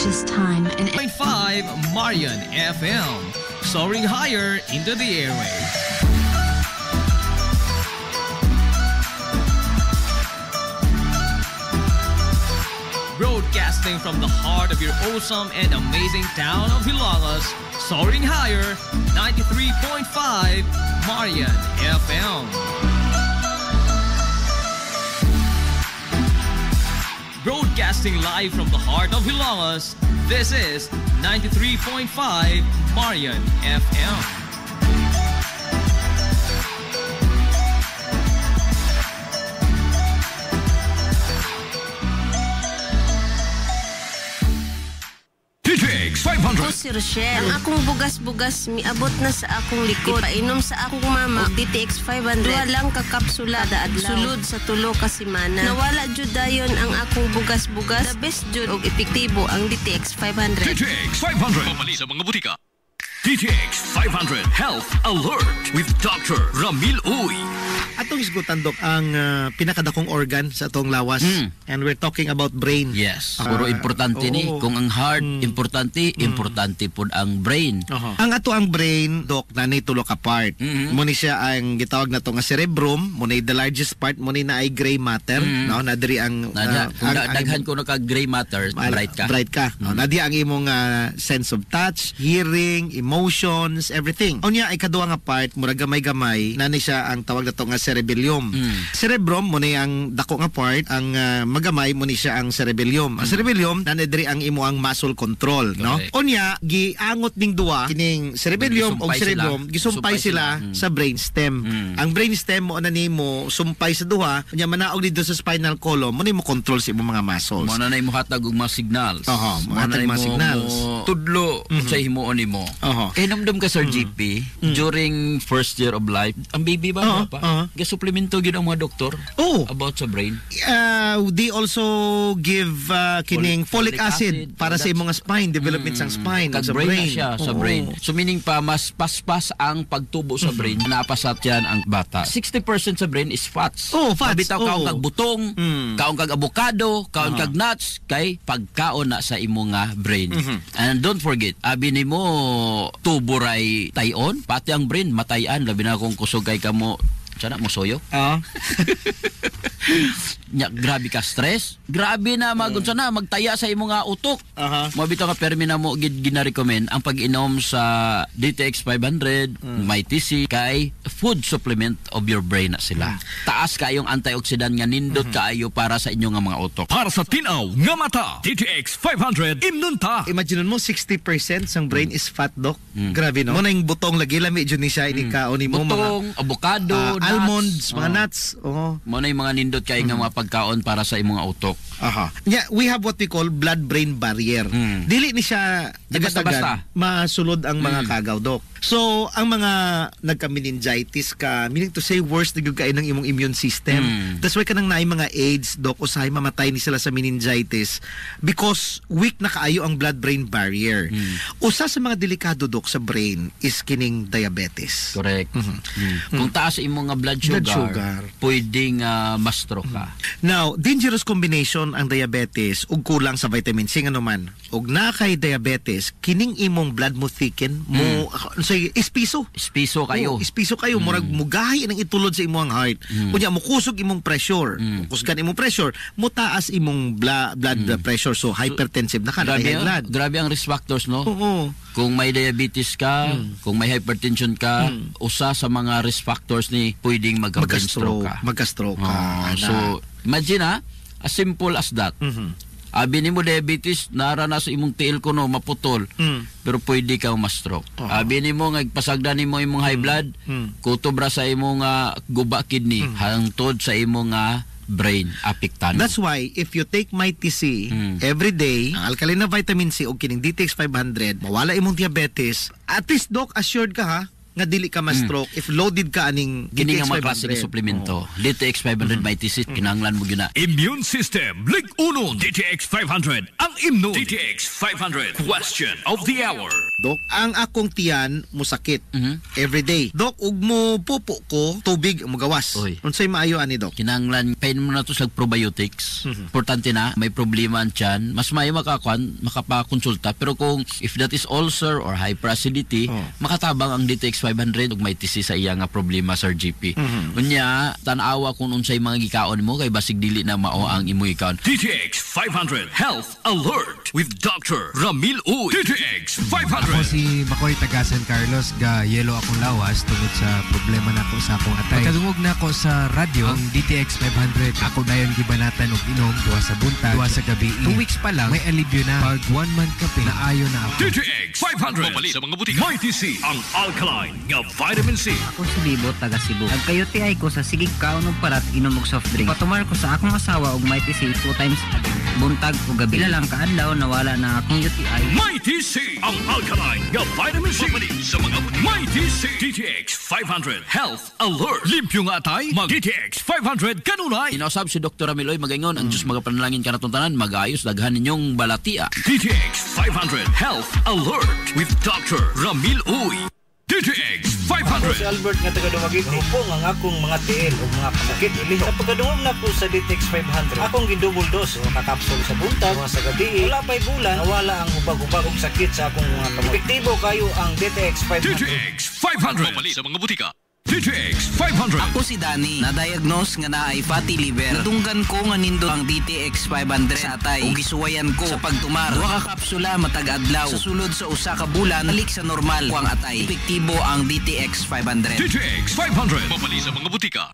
just time and 5 Marian FM, soaring higher into the airwaves. Broadcasting from the heart of your awesome and amazing town of Hilangas, soaring higher, 93.5 Marian FM. Broadcasting live from the heart of Hilangas, this is 93.5 Marian FM. TTX 500. Ako si Rochelle. Ang akong bugas-bugas miabot na sa akong likod. Painom sa akong mama og DTX 500. Duha lang ka kapsula adlaw. Sulod sa tulo ka semana. Nawala jud dayon ang akong bugas-bugas. The best jud og epektibo ang DTX 500. TTX 500. Pamali sa mga butika. TTX 500 Health Alert with Dr. Ramil Uy. Atong isgutan, Dok, ang pinakadakong organ sa atong lawas. And we're talking about brain. Yes. Puro importante ni. Kung ang heart, importante po ang brain. Ang ato ang brain, Dok, nanay tulo ka part. Muna siya ang gitawag na to nga cerebrum. Muna the largest part. Muna na ay gray matter. No? Nadiri ang... kung daghan ko na ka gray matter, bright ka. Bright ka. No? Nadi ang imong sense of touch, hearing, emotions, everything. O niya ay kaduwa nga part, mura gamay-gamay, nanay siya ang tawag na to nga cerebellum. Cerebrum, muna ang dako nga part, ang magamay, muna siya ang cerebellum. Ang cerebellum, nanay ang imo ang muscle control. No? O niya, giangot ning duwa, kining cerebellum o cerebrum, gisumpay sila sa brainstem. Ang brainstem mo na nimo sumpay sa duha, nya manaog dito sa spinal column, muna mo control sa imong mga muscles. Muna na imo hatag og mga signals. Muna na mga signals. Tudlo sa himuon nimo. Namdam ka, Sir GP, during first year of life, ang baby ba pa? Gasuplemento gid ang mga doktor about sa brain. They also give kining folic acid para sa imong spine, development sang spine, sa brain. Siya, sa brain. So meaning pa, mas paspas ang pagtubo sa brain, napasat yan ang bata. 60% sa brain is fats. Fats. Mabitaw kaong kag butong, kaong kag avocado, kaong kag nuts, kay pagkaon na sa imong brain. And don't forget, abi nimo tuburay tayon, pati ang brain matayan, labi na kung kusog kay kamo sana mo soyo. Nya grabe ka stress. Grabe na magunsa na magtaya sa imong utok. Mabitaw ka permi na mo gina-recommend ang pag-inom sa DTX 500, may TC kay food supplement of your brain na sila. Taas kayong antioxidant nga nindot kaayo para sa inyo nga mga utok. Para sa tinaw nga mata, DTX 500 imnunta. Imagine mo 60% sang brain is fat, Dok. Grabe no. Mo na yung butong lagi lami jud ni siya inikaon nimo mga butong, avocado, almonds, mga nuts. Mo na yung mga nindot kay nga mga pagkaon para sa imong utok. Yeah, we have what we call blood-brain barrier. Dili ni siya basta masulod ang mga kagaw, Dok. So, ang mga nagka-meningitis ka, meaning to say worse na gyud kay ng imong immune system. That's why kanang naay mga AIDS, Dok, usahay mamatay ni sila sa meningitis because weak na kaayo ang blood-brain barrier. Usa sa mga delikado, Dok, sa brain is kining diabetes. Correct. Kung taas imong blood sugar, pwedeng ma-stroke ka. Now, dangerous combination ang diabetes ug kulang sa vitamin C ngano man. Ug na kay diabetes, kining imong blood mo thicken mo espiso kayo. Espiso kayo murag mugahi nang itulod sa imong heart. Kunya mo kusog imong pressure. Kusgan imong pressure, mo taas imong blood pressure, so hypertensive na ka, high blood. Grabe ang risk factors, no? Kung may diabetes ka, kung may hypertension ka, usa sa mga risk factors ni pwedeng magka-stroke ka. Magka-stroke ka. So, imagine as simple as that. Abi nimo diabetes, narana sa imong tiil ko no, maputol. Pero pwede ka ma-stroke. Abi nimo ngagpasagdan nimo imong high blood, kutobra sa imong guba kidney, hangtod sa imong brain apektan. That's why if you take MyTC every day, ang alkaline na vitamin C o kining DTX 500, mawala imong diabetes. At least, Doc, assured ka nga dili ka ma-stroke if loaded ka aning Kini nga DTX mga klase ng suplemento. DTX 500 may tisit, kinahanglan mo gyud na. Immune System, Lig Uno, DTX 500, ang immune. DTX 500, question of the hour. Dok, ang akong tiyan musakit every day. Dok, ug mo pupo ko, tubig mo gawas. Oy. Unsay maayo ani, Dok? Kinahanglan pain mo na to sa probiotics. Importante na may problema ang tiyan, mas maayo makapakonsulta, pero kung if that is ulcer or hyperacidity, makatabang ang DTX 500 ug may tisi sa iya nga problema sa GP. Unya, tan-awa kung unsay mga gikaon mo kay basig dili na mao ang imo ikaon. DTX 500 Health Alert with Dr. Ramil Uy. DTX 500. Ako si Makoy taga San Carlos, ga yelo akong lawas tungod sa problema nako sa akong atay. Pagkadungog na ako sa radyo, ang DTX 500, ako dayon gibanatan og inom duwa sa buntag, duwa sa gabi. 2 weeks pa lang, may alibyo na. Pag 1 month kape, naayo na ako. DTX 500. Mapali sa mga butika. May TC, ang alkaline nga vitamin C. Ako si Bibo, taga Cebu. Nagkayuti ay ko sa sigig kaon og parat inom og soft drink. Patumar ko sa akong asawa og may TC 2 times a day. Buntag o gabi. Pila lang kaadlaw nawala na akong UTI. May TC, ang alkaline nga vitamin C. Mapali sa mga butika. May TC. DTX 500 Health Alert. Limpyo nga tay, mag DTX 500 kanunay. Inausab si Dr. Amiloy magaingon ang Diyos magapanalangin ka natong tanan, magayos daghan ninyong balatia. DTX 500 Health Alert with Dr. Ramil Uy. DTX 500. Si Albert nga taga Dumaguete. Hupong ang akong mga tiil o mga kasakit ili. Sa pagkadungog na ko sa DTX 500, akong gidouble dose o kakapsul sa buntag, mga sa gabi. Wala pa'y bulan, nawala ang hubag-hubag og sakit sa akong mga kamot. Epektibo kayo ang DTX 500. DTX 500. Mapali sa mga butika. DTX 500. Ako si Danny, na-diagnose nga na ay fatty liver. Natunggan ko nga nindo ang DTX 500 sa atay. O gisuwayan ko sa pagtumar. Duha ka kapsula matag adlaw. Sa sulod sa usa ka bulan, balik sa normal ko ang atay. Epektibo ang DTX 500. DTX 500. Mapali sa mga butika.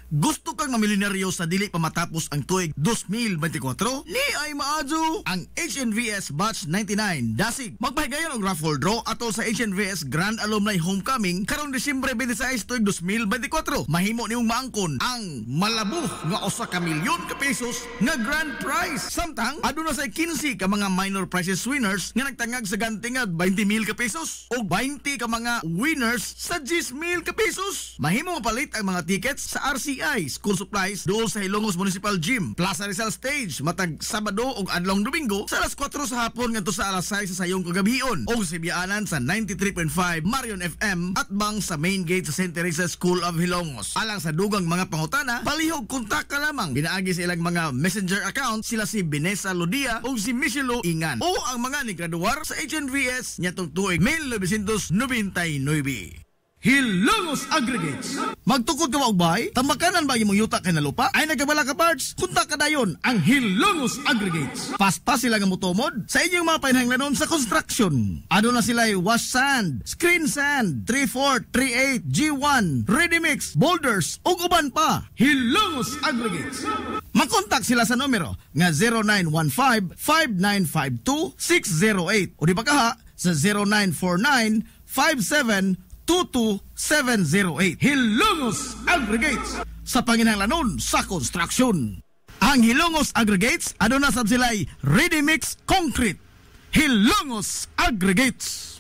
Gusto kang mamilyonaryo sa dili pa matapos ang tuig 2024? Ni ay maadyo ang HNVS Batch 99 Dasig. Magpahigayon og raffle draw ato sa HNVS Grand Alumni Homecoming karong Disyembre 26 tuig 2024. Mahimo nimong maangkon ang malabuf nga usa ka milyon ka pesos nga grand prize. Samtang aduna say 15 ka mga minor prizes winners nga nagtangag sa ganting nga 20,000 ka pesos o 20 ka mga winners sa 10,000 ka pesos. Mahimo mapalit ang mga tickets sa RCI School Supplies dool sa Ilongos Municipal Gym, Plaza Rizal Stage matag Sabado ug adlong Domingo sa alas 4 sa hapon ngadto sa alas 6 sa sayong kagabihon o sa biyaanan sa 93.5 Marion FM at bang sa main gate sa St. Teresa School of Hilongos. Alang sa dugang mga pangutana, palihog kontak ka lamang. Binaagi sa ilang mga messenger account sila si Vanessa Lodia o si Michelo Ingan o ang mga nigraduar sa HNVS nyatong tuig 1999. Hilongos Aggregates. Magtukod ka ba og bay? Tamakanan ba imong yuta kay na lupa? Ay nagabala ka parts? Kunta ka dayon ang Hilongos Aggregates. Pasta sila nga motomod sa inyong mga panahanglanon sa construction. Ano na sila wash sand, screen sand, 3/4, 3/8, G1, ready mix, boulders ug uban pa. Hilongos Aggregates. Makontak sila sa numero nga 0915-5952-608 o di ba kaha sa 0949-5722-708. Hilongos Aggregates sa panginahanglanon sa construction. Ang Hilongos Aggregates, ano na sab sila'y ready mix concrete. Hilongos Aggregates.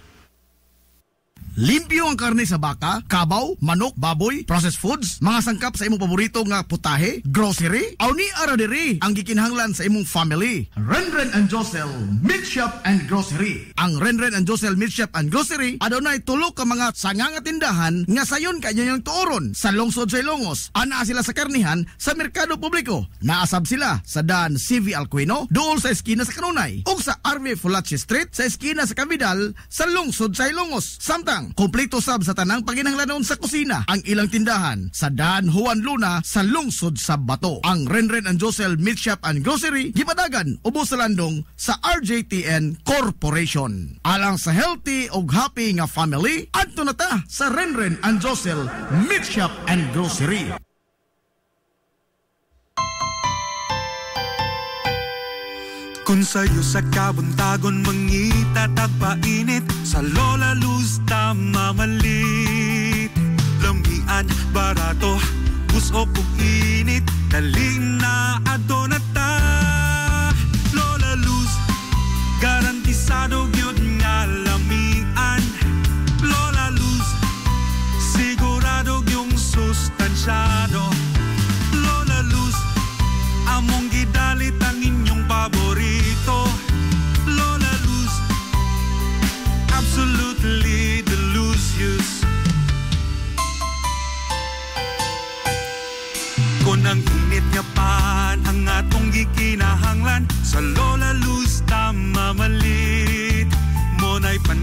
Limpyo ang karne sa baka, kabaw, manok, baboy, processed foods, mga sangkap sa imong paborito nga putahe, grocery, aw ni ara diri ang gikinahanglan sa imong family. Renren and Josel Meat Shop and Grocery. Ang Renren and Josel Meat Shop and Grocery adunay tulo ka mga sanga nga tindahan nga sayon kanyang tuoron sa lungsod sa Ilongos. Ana sila sa karnihan sa merkado publiko. Naasab sila sa Dan CV Alcuino dool sa eskina sa Kanunay ug sa RV Fulache Street sa eskina sa Cabidal sa lungsod sa Ilongos. Samtang kompleto sab sa tanang paginahanglanon sa kusina ang ilang tindahan sa Dan Juan Luna sa lungsod sa Bato. Ang Renren and Josel Meat Shop and Grocery gipadagan ubos sa landong sa RJTN Corporation. Alang sa healthy ug happy nga family, adto na ta sa Renren and Josel Meat Shop and Grocery. Kung sa'yo sa kabuntagon mangita tagpainit, sa Lola Luz mamalit. Lamian, barato, puso kong init, daling na adonata. Lola Luz, garantisado yun nga lamian. Lola Luz,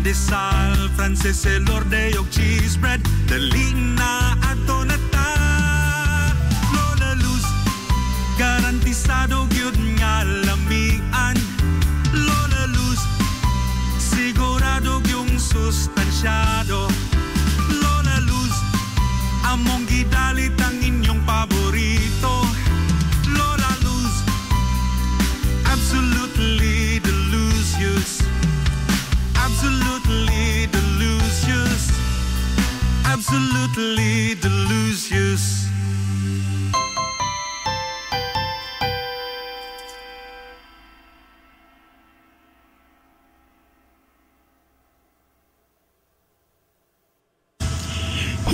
pandesal, Frances elorde og cheese bread. Dali na ato na ta. Lola Luz, garantisado gyud nga lamian. Lola Luz, sigurado yung sustansyado. Lola Luz, among gidalit ang inyong paborito. Lola Luz, absolutely delicious. Absolutely delicious. Absolutely delicious.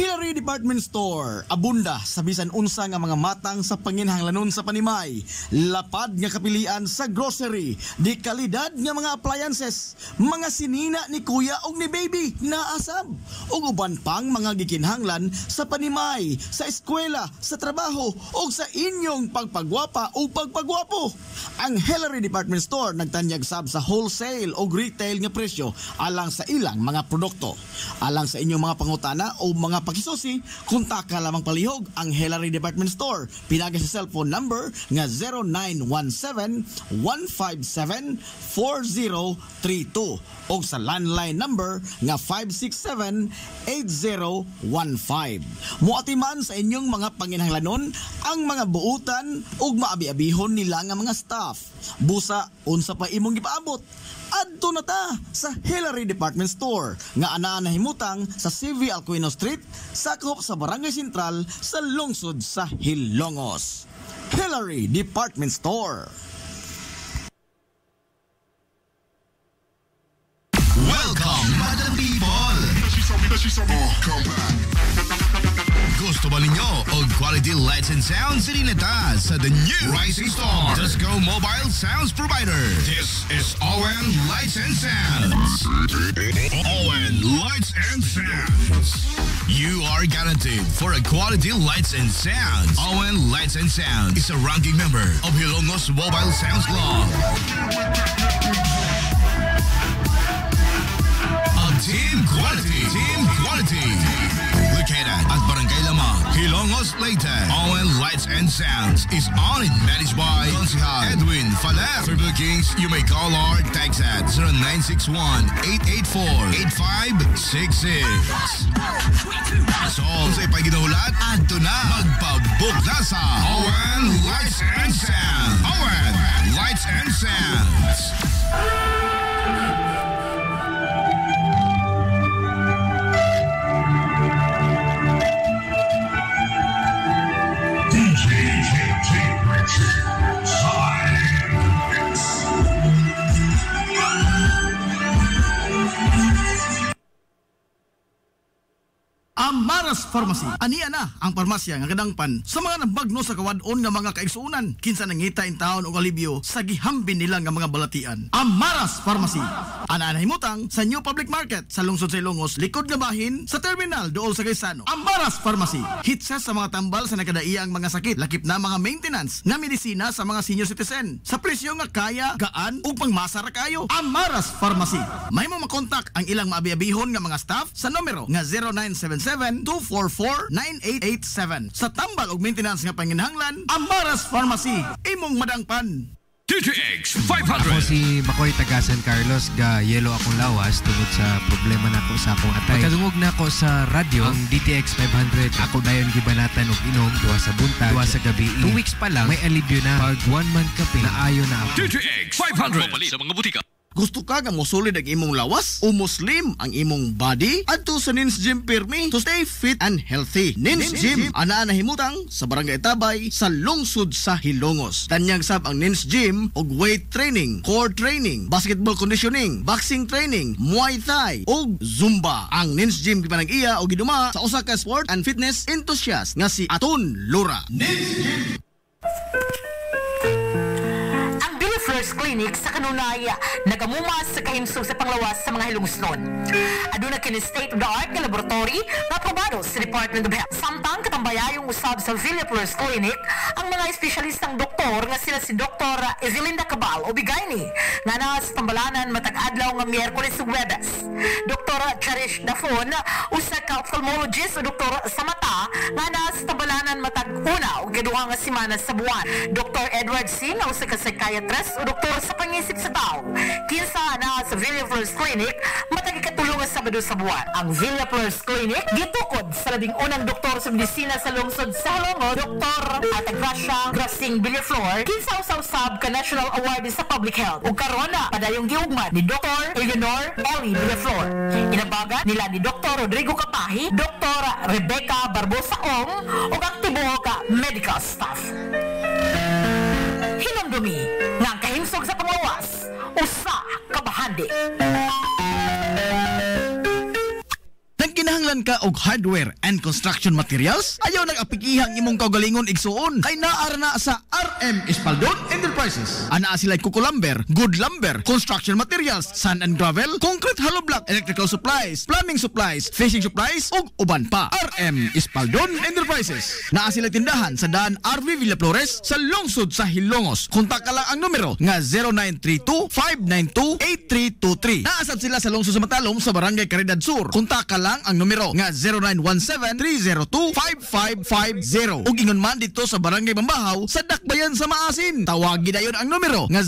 Hillary Department Store, abunda sa bisan unsa nga mga matang sa panginhanglanon sa Panimay, lapad nga kapilian sa grocery, di kalidad nga mga appliances, mga sinina ni kuya og ni baby na asab, ug uban pang mga gikinhanglan sa Panimay, sa eskwela, sa trabaho, ug sa inyong pagpagwapa o pagpagwapo. Ang Hillary Department Store nagtanyag sab sa wholesale o retail nga presyo alang sa ilang mga produkto. Alang sa inyong mga pangutana o mga pakisusi, kontak ka lamang palihog ang Hillary Department Store. Pinagi sa cellphone number nga 0917-157-4032 o sa landline number nga 567-8015. Muatiman sa inyong mga panginhanglanon ang mga buutan ug maabi-abihon nila nga mga staff. Busa, unsa pa imong gipaabot? Adto na ta sa Hillary Department Store nga anaa nahimutang sa CV Alcuino Street, sakop sa Barangay Sentral sa lungsod sa Hilongos. Hillary Department Store. Welcome, Madam People! Gusto ba ninyo og quality lights and sounds? Sirineta sa the new Rising Star Disco Mobile Sounds Provider. This is Owen Lights and Sounds. Owen Lights and Sounds. You are guaranteed for a quality lights and sounds. Owen Lights and Sounds is a ranking member of Hilongos Mobile Sounds Club. Team quality. Located at Barangay Lamang, Hilongos, Leyte. Owen Lights and Sounds is owned and managed by Consihal Edwin Faler. For bookings, you may call or text at 0961-884-8566. So, kung sa'y paginahulat, adto na magpabook na sa Owen Lights and Sounds. Owen Lights and Sounds. Amaras Pharmacy. Aniya na ang parmasya nga kadangpan sa mga nabagno sa kawadon nga mga kaigsuunan. Kinsa nangita in taon og alibyo sa gihambin nila nga mga balatian. Amaras Pharmacy. Ana nahimutang sa New Public Market sa lungsod sa Ilongos, likod nga bahin sa terminal dool sa Gaisano. Amaras Pharmacy. Hitsa sa mga tambal sa nakadaiang mga sakit, lakip na mga maintenance nga medisina sa mga senior citizen. Sa presyo nga kaya, gaan ug pangmasa ra kayo. Amaras Pharmacy. May mo makontak ang ilang maabi-abihon nga mga staff sa numero nga 0977-244-9887. Sa tambal ug maintenance nga panginhanglan, Amaras Pharmacy. Imong madangpan. DTX 500. Ako si Makoy taga San Carlos, ga yelo akong lawas tungod sa problema nako sa akong atay. Pagkadungog nako sa radyo ang DTX 500, ako dayon gibanatan og inom duha sa buntag, duha sa gabi. 2 weeks pa lang may alibyo na. Pag 1 month ka na ayo na ako. DTX 500 mapalit sa mga butika. Gusto ka nga mo solid ang imong lawas o muslim ang imong body? Adto sa Nins Gym Pirmi to stay fit and healthy. Nins Gym ana nahimutang sa Barangay Tabay sa lungsod sa Hilongos. Tanyag sab ang Nins Gym og weight training, core training, basketball conditioning, boxing training, Muay Thai ug Zumba. Ang Nins Gym gipanag-iya og giduma sa usa ka sport and fitness enthusiast nga si Aton Lura. Nins Gym. First Clinic sa kanunay nagamumas sa kahimsog sa panglawas sa mga hilungsnon. Aduna kini state-of-the-art nga laboratory na aprobado sa Department of Health. Samtang katambayayong usab sa Villa Flores Clinic ang mga espesyalistang doktor nga sila si Dr. Evelinda Cabal o Bigayni nga na sa tambalanan matag adlaw nga Miyerkules ug Huwebes. Dr. Cherish Dafon usa ka ophthalmologist o doktor sa mata nga na sa tambalanan matag una ug ikaduha nga semana sa buwan. Dr. Edward Singh usa ka psychiatrist o doktor sa pangisip sa tao. Kinsa na sa Villa Flores Clinic matag ikatulo nga Sabado sa buwan. Ang Villa Flores Clinic gitukod sa labing unang doktor sa medisina sa lungsod sa Halongo, Dr. Atagracia Grasing Villaflor, kinsa usab ka National Award sa Public Health. Ug karon padayong giugmad ni Dr. Eleanor Ellie Villaflor. Inabagan nila ni Dr. Rodrigo Kapahi, Dr. Rebecca Barbosa Ong ug ang tibuok medical staff. Hinumdumi nga ang kahimsog sa panglawas usa ka bahandi. Nagkinahanglan ka og hardware and construction materials? Ayaw nag-apikihang imong kaugalingon igsuon kay naara na sa RM Espaldon Enterprises. Ana sila Kuko Lumber, Good Lumber, construction materials, sand and gravel, concrete hollow block, electrical supplies, plumbing supplies, fishing supplies ug uban pa. RM Espaldon Enterprises. Naa sila tindahan sa daan RV Villa Flores sa lungsod sa Hilongos. Kontak ka lang ang numero nga 0932-592-8323. Naasad sila sa lungsod sa Matalom sa Barangay Caridad Sur. Kontak ka lang ang numero nga 0917-302-5550. Ug ingon man dito sa Barangay Bambahaw sa Dakbayan sa Maasin. Tawagi dayon ang numero nga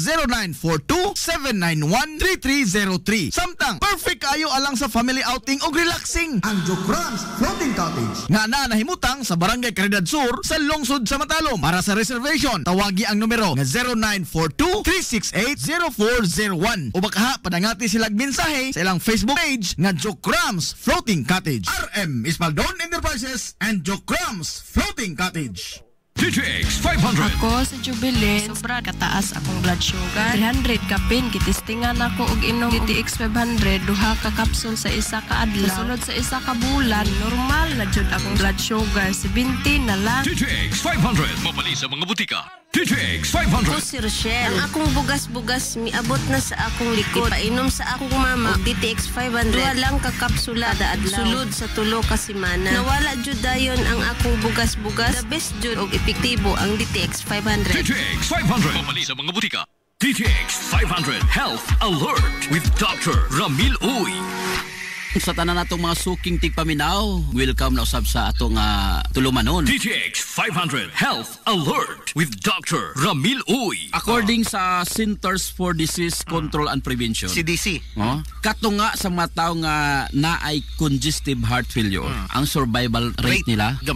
0942-791-3303. Samtang perfect kayo alang sa family outing ug relaxing. Ang Jokrans Floating Cottage nga nahimutang sa Barangay Caridad Sur sa lungsod sa Matalom. Para sa reservation, tawagi ang numero nga 0942-368-0401. O baka padangati silang mensahe sa ilang Facebook page nga Jokrans Floating Cottage. RM Espaldon Enterprises and Jokrams Floating Cottage. DTX 500. Ako sa Jubilee, sobra kataas akong blood sugar. 300 kapin, kitistingan ako og inom DTX 500, duha ka kapsul sa isa ka adlaw. Sunod sa isa ka bulan, normal na jud akong blood sugar, 70 na lang. DTX 500. Mabali sa mga butika. DTX 500. Ako si Rochelle. Ang akong bugas-bugas miabot na sa akong likod. Painom sa akong mama og DTX 500. Duha lang ka kapsula kada adlaw. Sulod sa tulo ka semana. Nawala jud dayon ang akong bugas-bugas. The best jud og epektibo ang DTX 500. DTX 500. Mabali sa mga butika. DTX 500 Health Alert with Dr. Ramil Uy. Sa tanan natong mga suking tigpaminaw, welcome na usab sa atong tulumanon. DTX 500 Health Alert with Dr. Ramil Uy. According sa Centers for Disease Control and Prevention, CDC, kato nga sa mga tao nga naay congestive heart failure, ang survival rate nila 5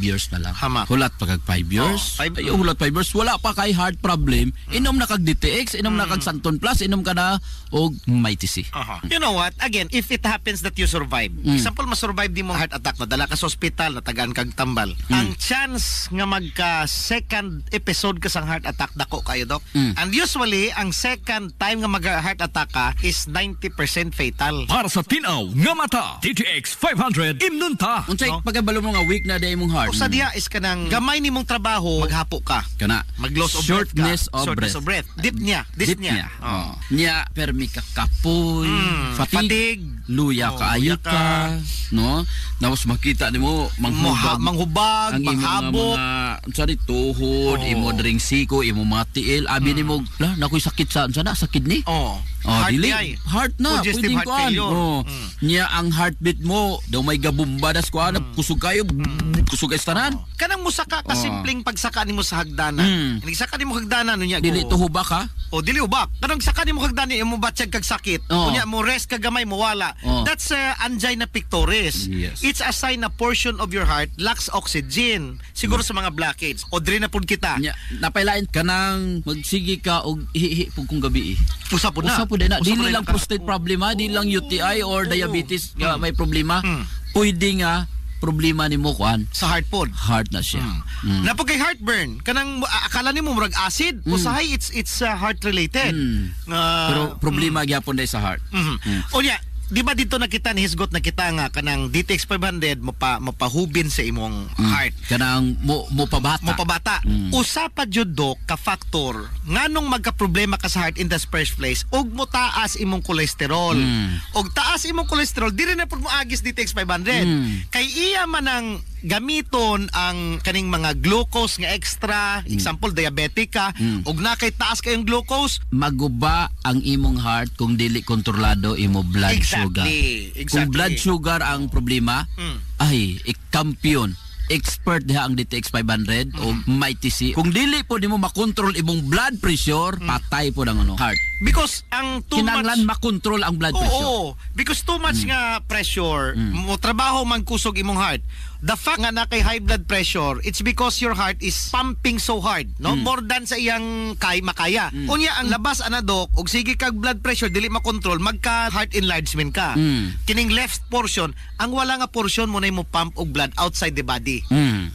years na lang. Hulat pa kag 5 years. Hulat 5 years, wala pa kay heart problem, inom na kag DTX, inom na kag Santon Plus, inom ka na og MyTC. You know what? Again, if it happens that you survive. Example, ma-survive di mo heart attack, madala ka sa ospital, natagaan kag tambal. Ang chance nga magka second episode ka sang heart attack dako kayo, Dok. And usually, ang second time nga mag-heart attack ka is 90% fatal. Para sa tinaw nga mata, DTX 500 imnunta. Unsay pagkabalo mo nga weak na day mong heart? Usa diha is kanang gamay nimong trabaho, maghapo ka. Kana. Mag-loss of shortness breath ka. of breath. Dyspnea. Nya permi ka kapoy, fatigue, luya kaayo ka, no? Tapos makita nimo manghubag, manghabok, sari tuhod, imo dring siko, imo matiil, abi nimo, nakoy sakit sa sakit ni. Heart na, pwedeng kuan. Nya ang heartbeat mo, daw may gabumba das kuan, kusog kayo, kusog ay tanan. Kanang musaka ka simpleng pagsaka nimo sa hagdanan. Saka nimo hagdanan unya dili tuhubak ka? Dili ubak. Kanang saka nimo hagdanan imo batyag kag sakit. Unya mo rest ka gamay mo wala. That's angina pectoris. Yes. It's a sign na portion of your heart lacks oxygen. Siguro sa mga blockades. O diri na pud kita. Napailain kanang magsigi ka og hihi pug kung gabi. Usa pud na. Dili lang prostate problema, di lang UTI or diabetes may problema. Pwede nga problema nimo kuan sa heart pod. Heart na siya. Napag kay heartburn, kanang akala nimo murag acid, usahay it's heart related. Pero problema gyapon day sa heart. Unya, di ba dito nakita ni hisgot na kita nga kanang DTX 500 mapahubin sa imong heart. Kanang mo pabata. Usa pa jud Dok ka factor nganong magka-problema ka sa heart in the first place ug mo taas imong cholesterol. Og taas imong cholesterol diri na pud mo agis DTX 500. Kay iya man ang gamiton ang kaning mga glucose nga extra, example diabetic ka, ug nakay taas kayong glucose, maguba ang imong heart kung dili kontrolado imo blood sugar. Kung blood sugar ang problema, ay ikampiyon. Expert diha ang DTX 500 o MyTC. Kung dili po di mo makontrol imong blood pressure, patay po ang heart. Because ang too kinahanglan much makontrol ang blood pressure. Oo, because too much nga pressure, mo trabaho man kusog imong heart. The fact nga na kay high blood pressure, it's because your heart is pumping so hard, no? More than sa iyang makaya. Unya ang labas ana Dok, og sige kag blood pressure dili makontrol, magka heart enlargement ka. Kining left portion, ang wala nga portion mo na mo pump og blood outside the body.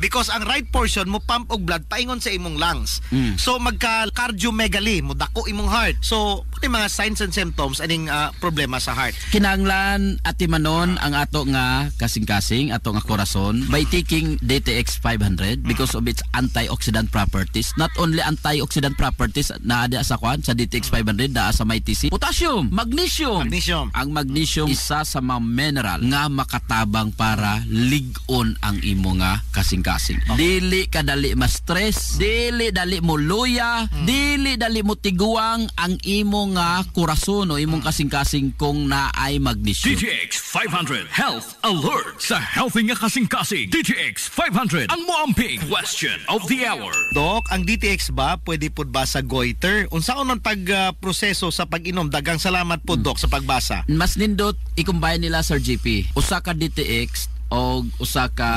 Because ang right portion mo pump og blood paingon sa imong lungs. So magka cardiomegaly, mo dako imong heart. So mga signs and symptoms aning problema sa heart. Kinahanglan atimanon ang ato nga kasing-kasing, ato nga korason by taking DTX 500 because of its antioxidant properties. Not only antioxidant properties na ada sa kwan sa DTX 500 da sa MyTC. Potassium, magnesium. Ang magnesium isa sa mga mineral nga makatabang para lig-on ang imo nga kasing-kasing. Dili ka dali ma-stress, dili dali mo luya, dili dali mo tiguang ang imo nga korason o imong kasing-kasing kung naay magnesium. DTX 500 Health Alert sa healthy nga kasing-kasing. DTX 500 ang moamping question of the hour. Dok, ang DTX ba pwede pud ba sa goiter? Unsaon man proseso sa pag-inom? Dagang salamat po Dok sa pagbasa. Mas nindot i-combine nila Sir JP. Usa ka DTX o usa ka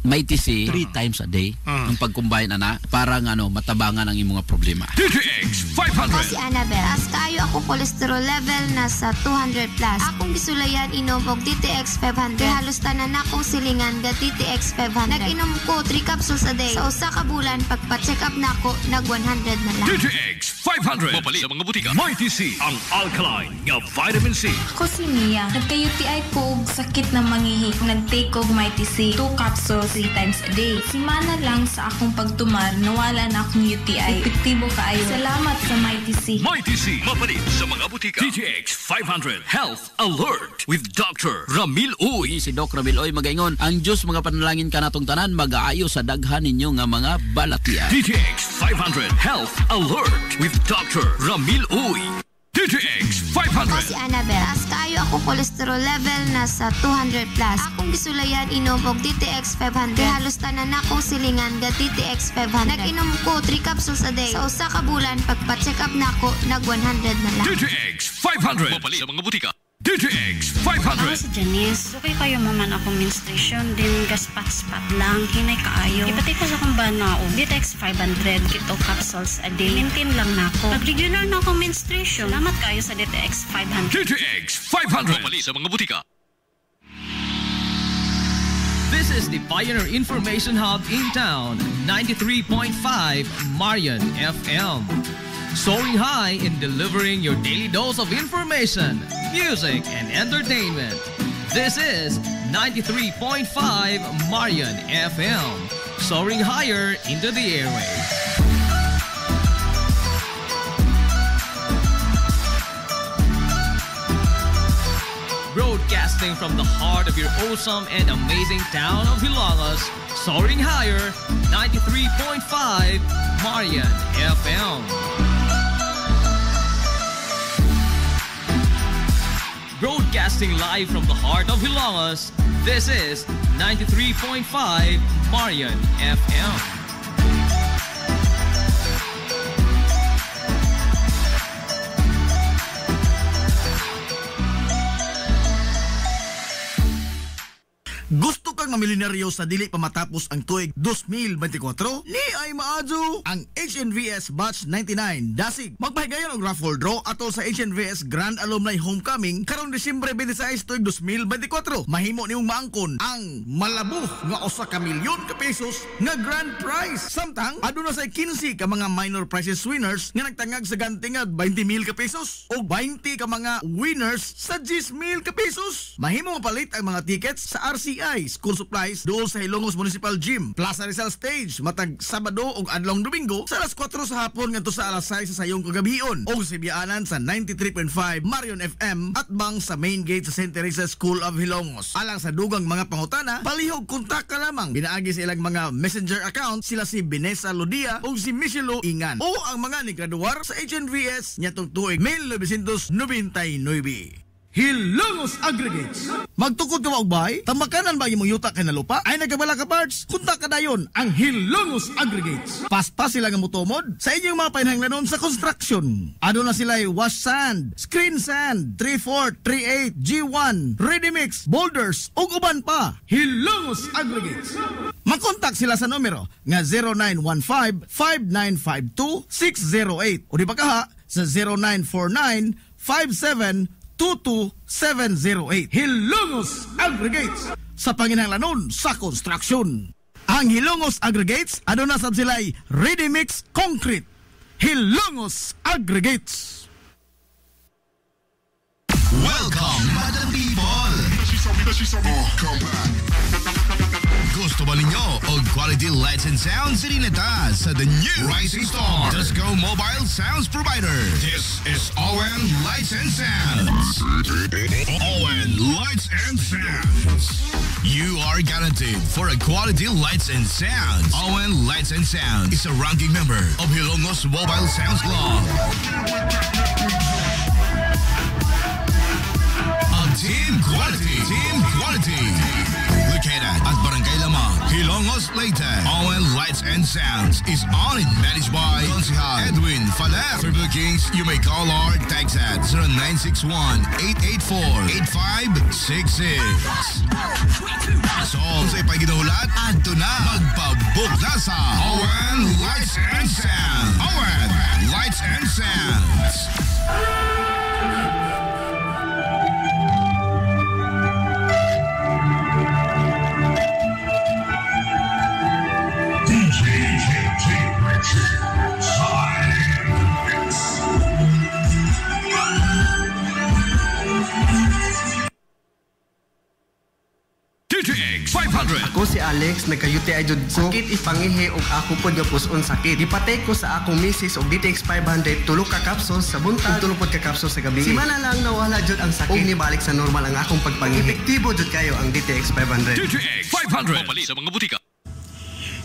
MyTC 3 times a day ang pag-combine ana para matabangan ang imong problema. DTX 500. Ako si Annabel. As kayo ako cholesterol level nasa 200 plus. Akong gisulayan inom og DTX 500. Halos tanan akong silingan ga DTX 500. Nag-inom ko 3 capsules a day. Sa usa ka bulan pagpa-check up nako nag 100 na lang. DTX 500. Mapalit sa mga butika. MyTC ang alkaline nga vitamin C. Ako si Mia. Nagka-UTI ko og sakit na manghihik. Take og MyTC 2 capsules 3 times a day. Simana lang sa akong pagtumar, nawala na akong UTI. Epektibo kaayo. Salamat sa MyTC. MyTC, mapalit sa mga butika. DTX 500 Health Alert with Dr. Ramil Uy. Si Dr. Ramil Uy magaingon, ang Diyos mga panalangin ka natong tanan, mag-aayo sa daghan ninyo nga mga balatian. DTX 500 Health Alert with Dr. Ramil Uy. DTX 500. Ako si Annabel. As kayo ako cholesterol level nasa 200 plus. Akong gisulayan inom og DTX 500. Halos tanan akong silingan ga DTX 500. Nag-inom ko 3 capsules a day. Sa usa ka bulan pagpa-check up nako nag 100 na lang. DTX 500. Mapalit sa mga butika. DTX 500. Ako si Janice. Okay kayo maman akong menstruation din gaspat-spat lang. Hinay kaayo. Ipati ko sa akong banao. DTX 500 kito capsules a day. Maintain lang na ako. Pag regular na akong menstruation. Salamat kayo sa DTX 500. DTX 500. Mapalit sa mga butika. This is the Pioneer Information Hub in town. 93.5 Marian FM. Soaring high in delivering your daily dose of information, music, and entertainment. This is 93.5 Marian FM. Soaring higher into the airwaves. Broadcasting from the heart of your awesome and amazing town of Hilangas, soaring higher, 93.5 Marian FM. Broadcasting live from the heart of Hilangas, this is 93.5 Marian FM. Gusto kang Samtang mamilyonaryo sa dili pa matapos ang tuig 2024, ni ay maadyo ang HNVS Batch 99 Dasig. Magpahigayon og raffle draw atol sa HNVS Grand Alumni Homecoming karong Disyembre 26 tuig 2024. Mahimo nimong maangkon ang malabog nga usa ka milyon ka pesos nga grand prize. Samtang aduna sa 15 ka mga minor prizes winners nga nagtangag sa gantingad 20,000 ka pesos o 20 ka mga winners sa 10,000 ka pesos. Mahimo mapalit ang mga tickets sa RCI School Supplies dool sa Hilongos Municipal Gym, Plaza Rizal Stage matag Sabado ug adlong Domingo sa alas 4 sa hapon ngadto sa alas 6 sa sayong kagabion o sa biyaanan sa 93.5 Marion FM at bang sa main gate sa St. Teresa School of Hilongos. Alang sa dugang mga pangutana, palihog kontak ka lamang. Binaagi sa ilang mga messenger account sila si Vanessa Lodia o si Michelo Ingan o ang mga nigraduar sa HNVS nyatong tuig 1999. Hilongos Aggregates. Magtukod ka maubay? Tamakanan ba imong yuta kay na lupa? Ay nagabala ka parts? Kunta ka dayon ang Hilongos Aggregates. Paspas sila nga mutomod sa inyong mga panahanglanon sa construction. Ano na sila wash sand, screen sand, 3-4, 3-8, G1, ready mix, boulders, ug uban pa. Hilongos Aggregates. Mag-contact sila sa numero nga 0915-5952-608 o di ba kaha sa 0949-5722-708. Hilongos Aggregates sa panginahanglanon sa construction. Ang Hilongos Aggregates aduna sab sila'y ready mix concrete. Hilongos Aggregates. Welcome, Madam People! Gusto ba ninyo og quality lights and sounds sinilita sa the new Rising Star Disco Mobile Sounds Provider? This is ON Lights and Sounds. ON Lights and Sounds. You are guaranteed for a quality lights and sounds. ON Lights and Sounds is a ranking member of Hilongos Mobile Sounds Club. Team Quality. Located at Barangay Lamang, Hilongos, Leyte. ON Lights and Sounds is owned and managed by Consihal Edwin Faler. For bookings, you may call or text at 0961-884-8566. So, sa ipaginahulat, adto na magpabook na sa ON Lights and Sounds. ON Lights and Sounds. DTX 500. Ako si Alex, nagka-UTI jud ko. Sakit ipangihi og ako pod nga puson sakit. Gipatay ko sa akong misis og DTX 500 tulo ka capsules sa buntag, tulo pod ka capsules sa gabi. Simana lang nawala jud ang sakit. Og nibalik sa normal ang akong pagpangihi. Epektibo jud kayo ang DTX 500. DTX 500. Mapali sa mga butika.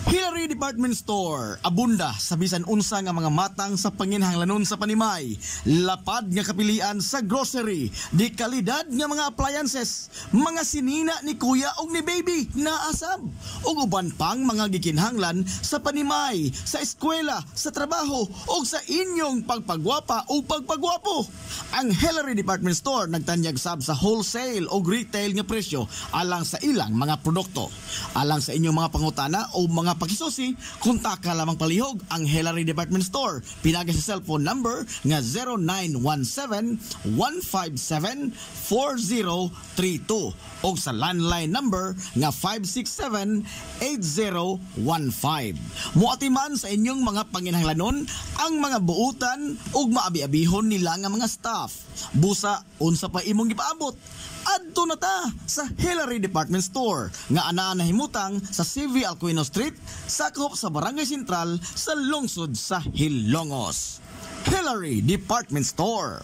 Hillary Department Store, abunda sa bisan unsa nga mga matang sa panginahanglanon sa panimay, lapad nga kapilian sa grocery, di kalidad nga mga appliances, mga sinina ni kuya og ni baby na asab, ug uban pang mga gikinhanglan sa panimay, sa eskwela, sa trabaho, ug sa inyong pagpagwapa o pagpagwapo. Ang Hillary Department Store nagtanyag sab sa wholesale o retail nga presyo alang sa ilang mga produkto. Alang sa inyong mga pangutana o mga pakisusi, kontak ka lamang palihog ang Hillary Department Store. Pinagi sa cellphone number nga 0917-157-4032 o sa landline number nga 567-8015. Muatiman sa inyong mga panginahanglanon ang mga buutan ug maabi-abihon nila nga mga staff. Busa, unsa pa imong gipaabot? Adto na ta sa Hillary Department Store nga anaa nahimutang sa CV Alcuino Street, sakop sa Barangay Sentral sa lungsod sa Hilongos. Hillary Department Store.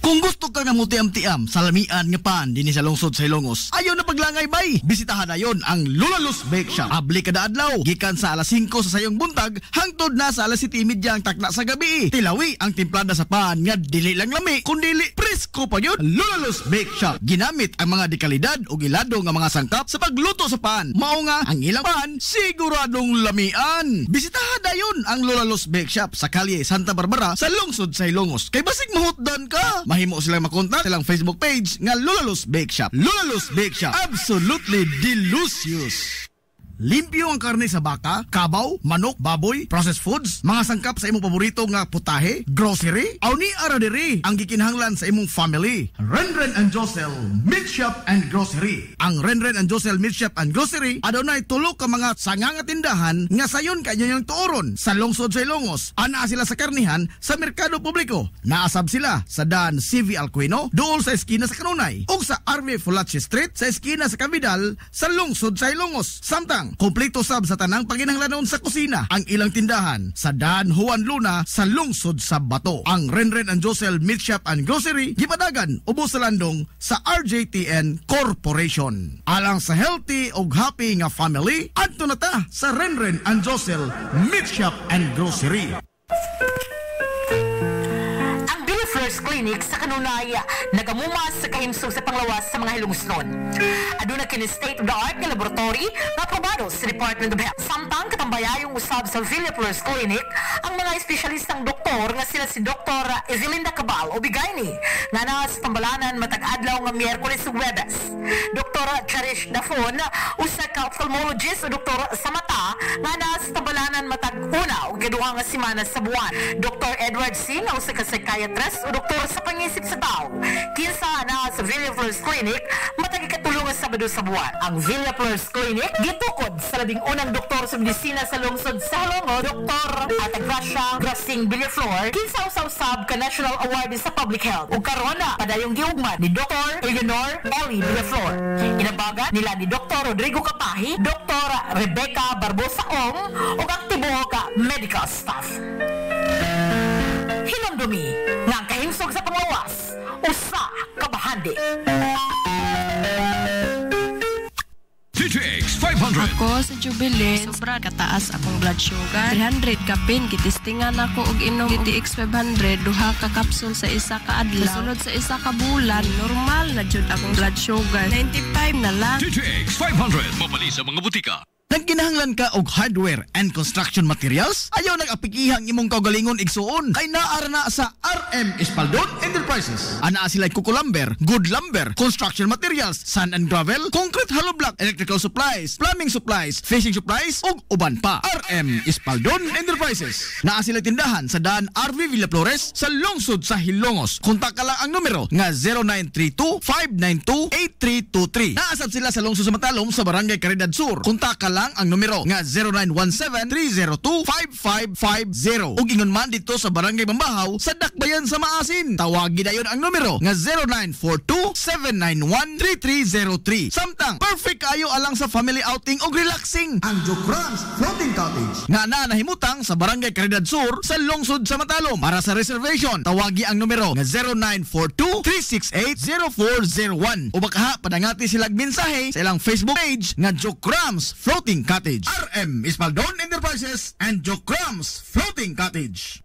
Kung gusto ka nga mutiam-tiam sa lamian nga pan dinhi sa lungsod sa Hilongos, ayaw na paglangay bay. Bisitahan na yon ang Lulalus Bake Shop. Abli kada adlaw, gikan sa alas 5 sa sayong buntag hangtod na sa alas 7:30 ang takna sa gabi. Tilawi ang timplada sa pan nga dili lang lami, kundi presko pa yun. Lulalus Bake Shop ginamit ang mga dekalidad o gilado nga mga sangkap sa pagluto sa pan. Mao nga ang ilang pan siguradong lamian. Bisitahan na yon ang Lulalus Bake Shop sa kalye Santa Barbara sa lungsod sa Hilongos. Kay basig mahutdan ka. mahimo silang makontak silang Facebook page nga Lulalus Bake Shop. Lulalus Bake Shop, absolutely delicious. Limpyo ang karne sa baka, kabaw, manok, baboy, processed foods, mga sangkap sa imong paborito nga putahe, grocery, aw ni ara diri ang gikinahanglan sa imong family. Renren and Josel Meat Shop and Grocery. Ang Renren and Josel Meat Shop and Grocery adunay tulo ka mga sanganga tindahan nga sayon kanyo yung tuoron sa lungsod sa Ilongos. Ana sila sa karnihan sa merkado publiko. Naasab sila sa Dan CV Alcuino, dool sa eskina sa Kanunay, ug sa RV Fulache Street sa eskina sa Cabidal sa lungsod sa Ilongos. Samtang kompleto sab sa tanang paginahanglanon sa kusina ang ilang tindahan sa Dan Juan Luna sa lungsod sa Bato. Ang Renren and Josel Meat Shop and Grocery gipadagan ubos sa landong sa RJTN Corporation. Alang sa healthy ug happy nga family, adto na ta sa Renren and Josel Meat Shop and Grocery. First Clinic sa Kanunay nagamumas sa kahimsog sa panglawas sa mga hilungsnon. Aduna kini state-of-the-art nga laboratory nga aprobado sa Department of Health. Samtang katambayayong usab sa Villa First Clinic ang mga espesyalistang doktor nga sila si Dr. Evelinda Cabal o Bigayni nga na sa tambalanan matag adlaw nga Miyerkules ug Huwebes. Dr. Cherish Dafon usa ka ophthalmologist o doktor sa mata nga na sa tambalanan matag una ug kaduha nga semana sa buwan. Dr. Edward Singh usa ka psychiatrist o doktor sa pangisip sa tao. Kinsa na sa Villa First Clinic matag ikatulong sa Sabado sa buwan. Ang Villa First Clinic gitukod sa labing unang doktor sa medisina sa lungsod sa Hilongos, Dr. Atagracia Grasing Villaflor, kinsa usab ka National Award sa Public Health. Ug karon na padayong giugmad ni Dr. Eleanor Ellie Villaflor. Inabagan nila ni Dr. Rodrigo Kapahi, Dr. Rebecca Barbosa Ong ug aktibo ka medical staff. Hinumdumi nga ang kahimsog sa panglawas usa ka bahandi. DTX 500. Ako sa Jubilee, sobra kataas akong blood sugar. 300 kapin, kitistingan ako og inom DTX 500, duha ka kapsul sa isa ka adlaw. Sunod sa isa ka bulan, normal na jud akong blood sugar. 95 na lang. DTX 500. Mabali sa mga butika. Nagkinahanglan ka og hardware and construction materials? Ayaw nag-apikihang imong kaugalingon igsuon. Kay naara na sa RM Espaldon Enterprises. Ana sila kukulumber, good lumber, construction materials, sand and gravel, concrete hollow block, electrical supplies, plumbing supplies, fishing supplies, ug uban pa. RM Espaldon Enterprises. Naa sila tindahan sa daan RV Villa Flores sa lungsod sa Hilongos. Kontak ka lang ang numero nga 0932-592-8323. Naasab sila sa lungsod sa Matalom sa Barangay Caridad Sur. Kontak ka lang ang numero nga 0917-302-5550. Ug ingon man dito sa Barangay Bambahaw sa Dakbayan sa Maasin. Tawagi dayon ang numero nga 0942-791-3303. Samtang perfect kayo alang sa family outing ug relaxing. Ang Jokrans Floating Cottage nga nahimutang sa Barangay Caridad Sur sa lungsod sa Matalom. Para sa reservation, tawagi ang numero nga 0942-368-0401. O baka padangati silang mensahe sa ilang Facebook page nga Jokrans Floating Cottage. RM Espaldon Enterprises and Jokrams Floating Cottage.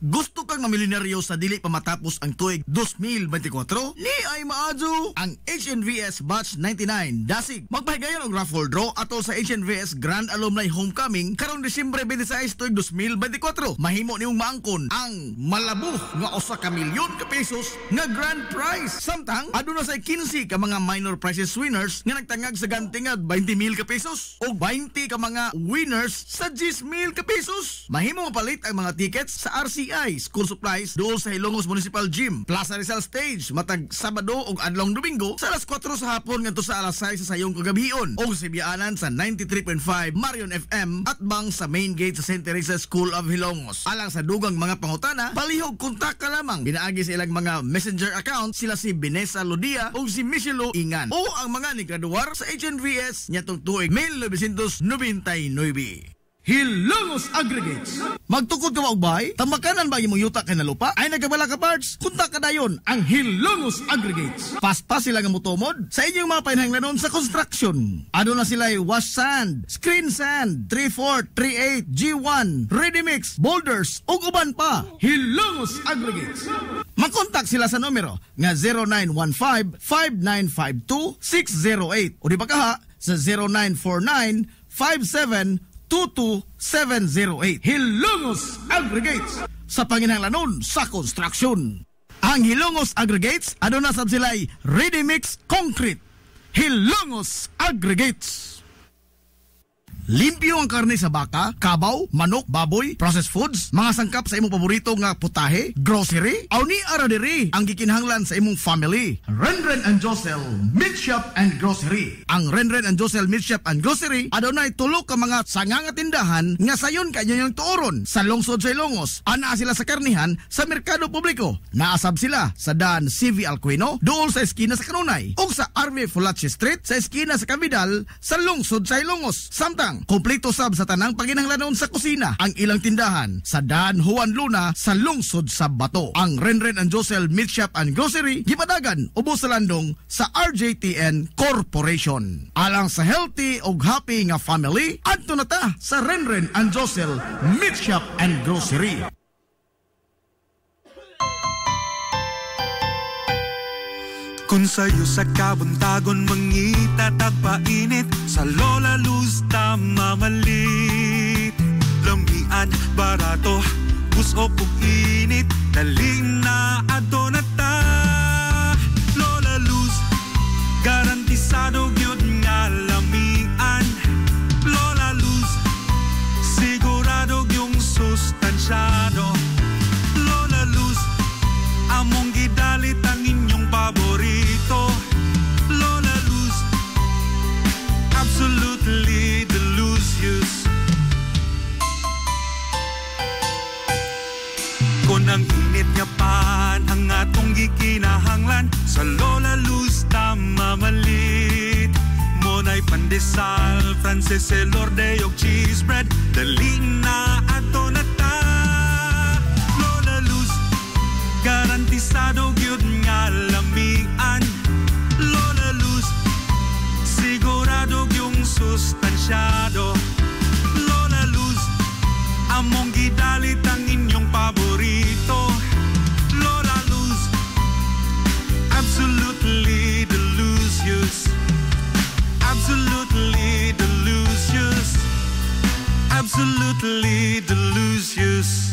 Gusto kang mamilyonaryo sa dili pa matapos ang tuig 2024? Ni ay maadyo ang HNVS Batch 99 Dasig. Magpahigayon og raffle draw atol sa HNVS Grand Alumni Homecoming karong Disyembre 26 tuig 2024. Mahimo nimong maangkon ang malabog nga 1 ka milyon ka pesos nga grand prize. Samtang aduna say 15 ka mga minor prizes winners nga nagtangag sa gantingad 20,000 ka pesos o 20 ka mga winners sa 10,000 ka pesos. Mahimo mapalit ang mga tickets sa RCI School Supplies dool sa Hilongos Municipal Gym, Plaza Rizal Stage matag Sabado ug adlong Domingo sa alas 4 sa hapon ngadto sa alas 6 sa sayong kagabion o sa biyaanan sa 93.5 Marion FM at bang sa main gate sa St. Teresa School of Hilongos. Alang sa dugang mga pangutana, palihog kontak ka lamang. Binaagi sa ilang mga messenger account sila si Binesa Lodia o si Michelo Ingan o ang mga nigraduar sa HNVS nyatong tuig 1999. Hilongos Aggregates. Magtukod ka ba og bahay? Tamakanan ba imong yuta kay na lupa? Ay nagabala ka parts? Kunta ka dayon ang Hilongos Aggregates. Paspas sila nga motomod sa inyong mga painahanglanon sa construction. Ano na sila wash sand, screen sand, 3/4, 3/8, G1, ready mix, boulders ug uban pa. Hilongos Aggregates. Makontak sila sa numero nga 0915-5952-608 o di ba kaha sa 0949-5722-708. Hilongos Aggregates sa panginahanglanon sa construction. Ang Hilongos Aggregates, aduna sab sila'y ready mix concrete. Hilongos Aggregates. Limpyo ang karne sa baka, kabaw, manok, baboy, processed foods, mga sangkap sa imong paborito nga putahe, grocery, aw ni ara diri ang gikinahanglan sa imong family. Renren and Josel Meat Shop and Grocery. Ang Renren and Josel Meat Shop and Grocery adunay tulo ka mga sanga nga tindahan nga sayon kanyo yung tuoron sa lungsod sa Ilongos. Ana sila sa karnihan sa merkado publiko. Naasab sila sa Dan CV Alcuino dool sa eskina sa Kanunay ug sa RV Fulache Street sa eskina sa Cabidal sa lungsod sa Ilongos. Samtang kompleto sab sa tanang paginahanglanon sa kusina ang ilang tindahan sa Dan Juan Luna sa lungsod sa Bato. Ang Renren and Josel Meat Shop and Grocery gipadagan ubos sa landong sa RJTN Corporation. Alang sa healthy ug happy nga family, adto na ta sa Renren and Josel Meat Shop and Grocery. Kung sa'yo sa kabuntagon mangita tagpainit sa Lola Luz mamalit. Lamian, barato, busok ug init, daling na ato na ta. Lola Luz, garantisado gyud nga lamian. Lola Luz, sigurado yung sustansyado. Lola Luz, among gidalit ang inyong paborito. Lola Luz, absolutely delicious. Kung ang init nga pan ang atong gikinahanglan, sa Lola Luz tamamalit. Monay pandesal, Frances Elorde og cheese bread, dali na ato na ta. Lola Luz, garantisado gyud nga lamian. Lola Luz, sigurado yung sustansyado. Lola Luz, among gidalit ang inyong paborito. Lola Luz, absolutely delicious. Absolutely delicious. Absolutely delicious.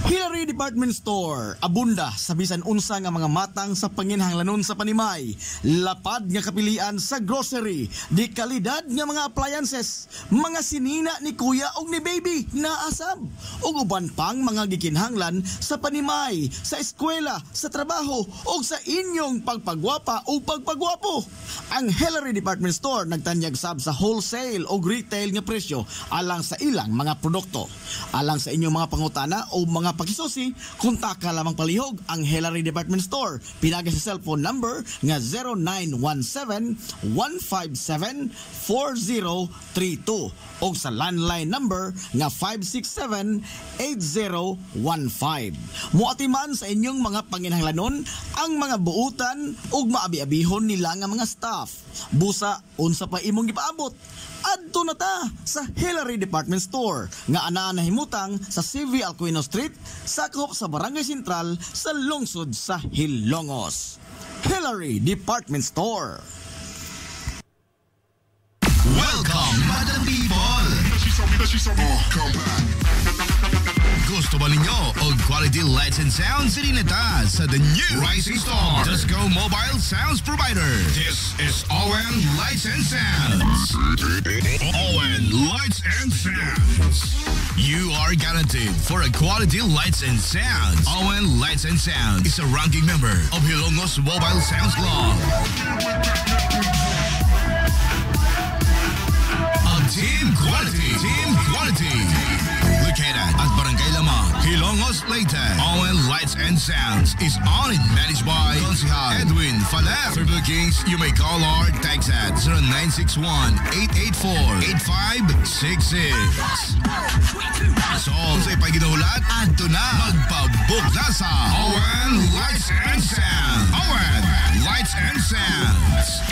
Hilary Department Store, abunda sa bisan unsa nga mga matang sa panginhanglanon sa panimay. Lapad nga kapilian sa grocery, di kalidad nga mga appliances, mga sinina ni kuya og ni baby naasab, ug uban pang mga gikinhanglan sa panimay, sa eskwela, sa trabaho ug sa inyong pagpagwapa o pagpagwapo. Ang Hilary Department Store nagtanyag sab sa wholesale o retail nga presyo alang sa ilang mga produkto. Alang sa inyong mga pangutana o mga pakisusi, kontak ka lamang palihog ang Hilary Department Store. Pinagi sa cellphone number nga 0917-157-4032 o sa landline number nga 567-8015. Muatiman sa inyong mga panginhanglanon ang mga buutan ug maabi-abihon nila nga mga staff. Busa, unsa pa imong gipaabot? Adto na ta sa Hilary Department Store nga anaa nahimutang sa CV Alcuino Street, sakop sa Barangay Sentral sa lungsod sa Hilongos. Hilary Department Store. Welcome, Madam People! Come back. Gusto ba ninyo og quality lights and sounds? Sirineta sa the new Rising Star Disco Mobile Sounds Provider. This is ON Lights and Sounds. ON Lights and Sounds. You are guaranteed for a quality lights and sounds. ON Lights and Sounds is a ranking member of Hilongos Mobile Sounds Club. Team Quality. Located at Barangay Lamang, Hilongos, Leyte. ON Lights and Sounds is owned and managed by Consihal Edwin Faler. For bookings, you may call or text at 0961-884-8566. So, sa ipaginahulat, adto na magpabook na sa ON Lights and Sounds. ON Lights and Sounds.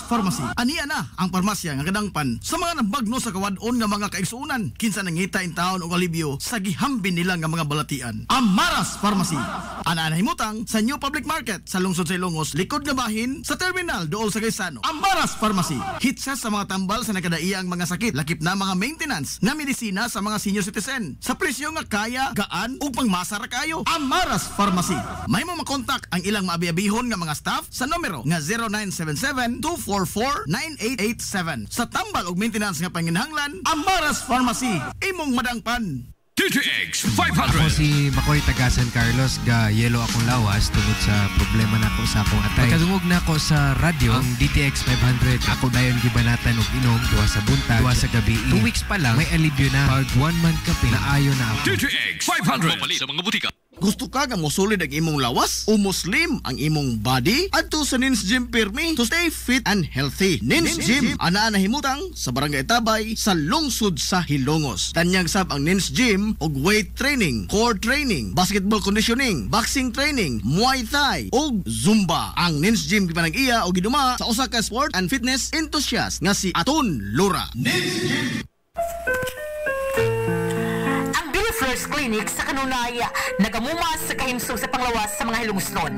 Pharmacy. Aniya na ang parmasya nga kadangpan sa mga nabagno sa kawadon nga mga kaigsuunan. Kinsa nangita in taon og alibyo sa gihambin nila nga mga balatian. Amaras Pharmacy. Ana himutang sa New Public Market sa lungsod sa Ilongos, likod nga bahin sa terminal dool sa Gaisano. Amaras Pharmacy. Hitsa sa mga tambal sa nakadaiyang mga sakit, lakip na mga maintenance nga medisina sa mga senior citizen. Sa presyo nga kaya, gaan ug pangmasa ra kayo. Amaras Pharmacy. May mo makontak ang ilang maabi-abihon nga mga staff sa numero nga 0977-244-9887. Sa tambal og maintenance nga panginahanglan, Amaras Pharmacy. Imong madangpan. DTX 500. Ako si Makoy taga San Carlos, ga yelo akong lawas tungod sa problema nako sa akong atay. Pagkadungog nako sa radyo ang DTX 500, ako dayon gibanatan og inom duwa sa buntag, duwa sa gabi. 2 weeks pa lang may alibyo na. Pag 1 month kape na ayo na ako. DTX 500 mapalit sa mga butika. Gusto ka nga mo solid ang imong lawas o muslim ang imong body? Adto sa Nins Gym Pirmi to stay fit and healthy. Nins Gym ana himutang sa Barangay Tabay sa lungsod sa Hilongos. Tanyag sab ang Nins Gym og weight training, core training, basketball conditioning, boxing training, Muay Thai og Zumba. Ang Nins Gym gipanag-iya og giduma sa usa ka sport and fitness enthusiast nga si Aton Lura. Nins Gym. Flores Clinic sa kanunaya nagamumas sa kahimsog sa panglawas sa mga hilungsnon.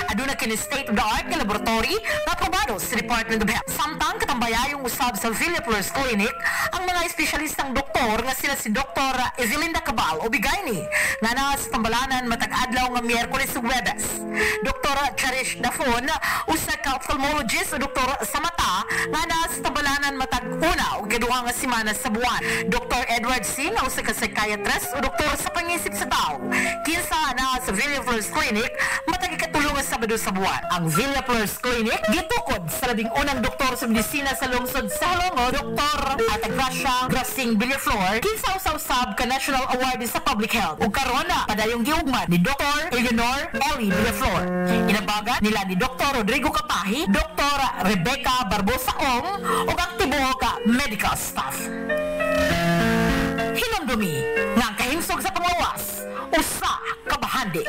Aduna kini state-of-the-art nga laboratory na aprobado sa Department of Health. Samtang katambayayong usab sa Villa Flores Clinic ang mga espesyalistang doktor nga sila si Dr. Evelinda Cabal o Bigayni nga na sa tambalanan matag adlaw nga Miyerkules ug Huwebes. Dr. Cherish Dafon usa ka ophthalmologist o doktor sa mata nga na sa tambalanan matag una ug kaduha nga semana sa buwan. Dr. Edward Singh usa ka psychiatrist o doktor sa pangisip sa tao. Kinsa na sa Villa Flores Clinic matag ikatulong nga Sabado sa buwan. Ang Villa Flores Clinic gitukod sa labing unang doktor sa medisina sa lungsod sa Hilongos, Dr. Atagracia Grasing Villaflor, kinsa usab ka National Award sa Public Health. Ug karon na padayong giugmad ni Dr. Eleanor Ellie Villaflor. Inabaga nila ni Dr. Rodrigo Kapahi, Dr. Rebecca Barbosa Ong ug ang tibuok ka medical staff. Hinumdumi nga ang kahimsog sa panglawas, usa ka bahandi.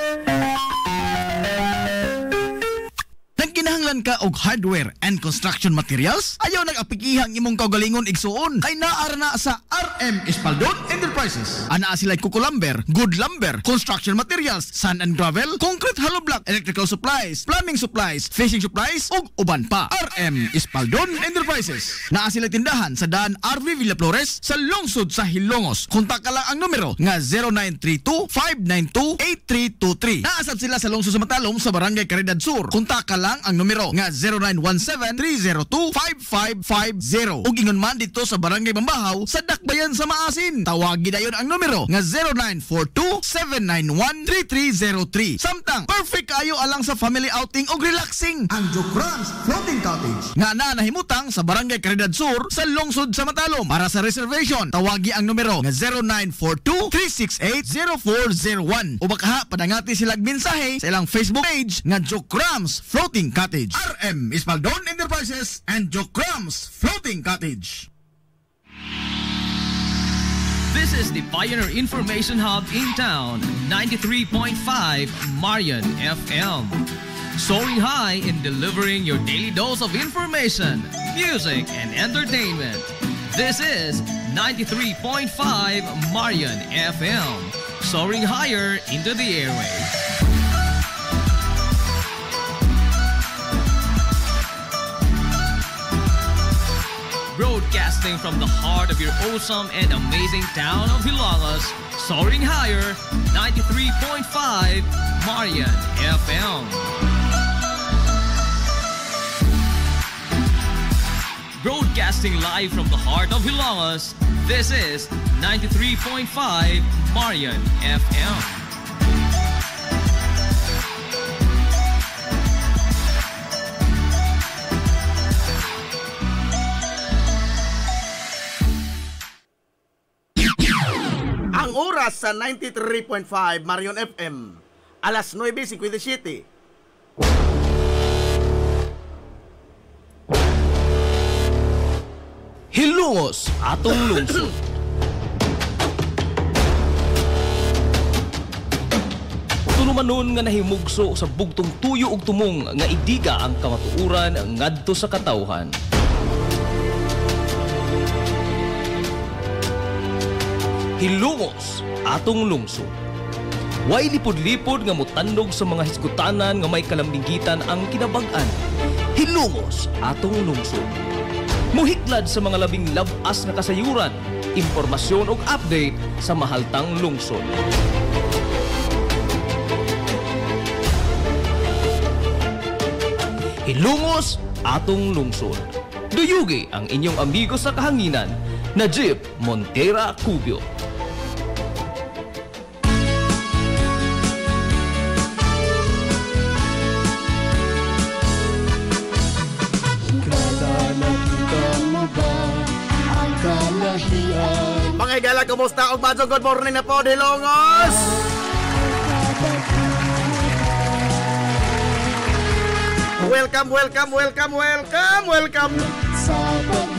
Nagkinahanglan ka og hardware and construction materials? Ayaw nag-apikihang imong kaugalingon igsuon kay naara na sa RM Espaldon Enterprises. Ana sila kuko lumber, good lumber, construction materials, sand and gravel, concrete hollow block, electrical supplies, plumbing supplies, fishing supplies ug uban pa. RM Espaldon Enterprises. Naa sila tindahan sa daan RV Villa Flores sa lungsod sa Hilongos. Kontak ka lang ang numero nga 0932-592-8323. Naasab sila sa lungsod sa Matalom sa Barangay Caridad Sur. Kontak ka lang ang numero nga 0917-302-5550. Ug ingon man dito sa Barangay Bambahaw sa Dakbayan sa Maasin. Tawagi dayon ang numero nga 0942-791-3303. Samtang perfect kayo alang sa family outing ug relaxing. Ang Jokrans Floating Cottage nga nahimutang sa Barangay Caridad Sur sa lungsod sa Matalom. Para sa reservation, tawagi ang numero nga 0942-368-0401. O baka padangati silang mensahe sa ilang Facebook page nga Jokrans Floating Cottage. RM Espaldon Enterprises and Jokrams Floating Cottage. This is the Pioneer Information Hub in town, 93.5 Marion FM. Soaring high in delivering your daily dose of information, music, and entertainment. This is 93.5 Marion FM. Soaring higher into the airwaves. Broadcasting from the heart of your awesome and amazing town of Hilongos, soaring higher, 93.5 Marion FM. Broadcasting live from the heart of Hilongos, this is 93.5 Marion FM. Oras sa 93.5 Marion FM. Alas 9:57. Hilongos atong lungsod. tolomanon nga nahimugso sa bugtong tuyo ug tumong nga idiga ang kamatuuran ngadto sa katawhan. Hilungos atong lungsod. Way lipod-lipod nga mutandog sa mga hisgutanan nga may kalambigitan ang kinabag-an. Hilungos atong lungsod. Muhiklad sa mga labing labas nga kasayuran, impormasyon ug update sa mahaltang lungsod. Hilungos atong lungsod. Duyugi ang inyong amigo sa kahanginan, Najib Montera Cubio. Mga higala, kumusta? Og badyo, good morning na po, Hilongos! Welcome!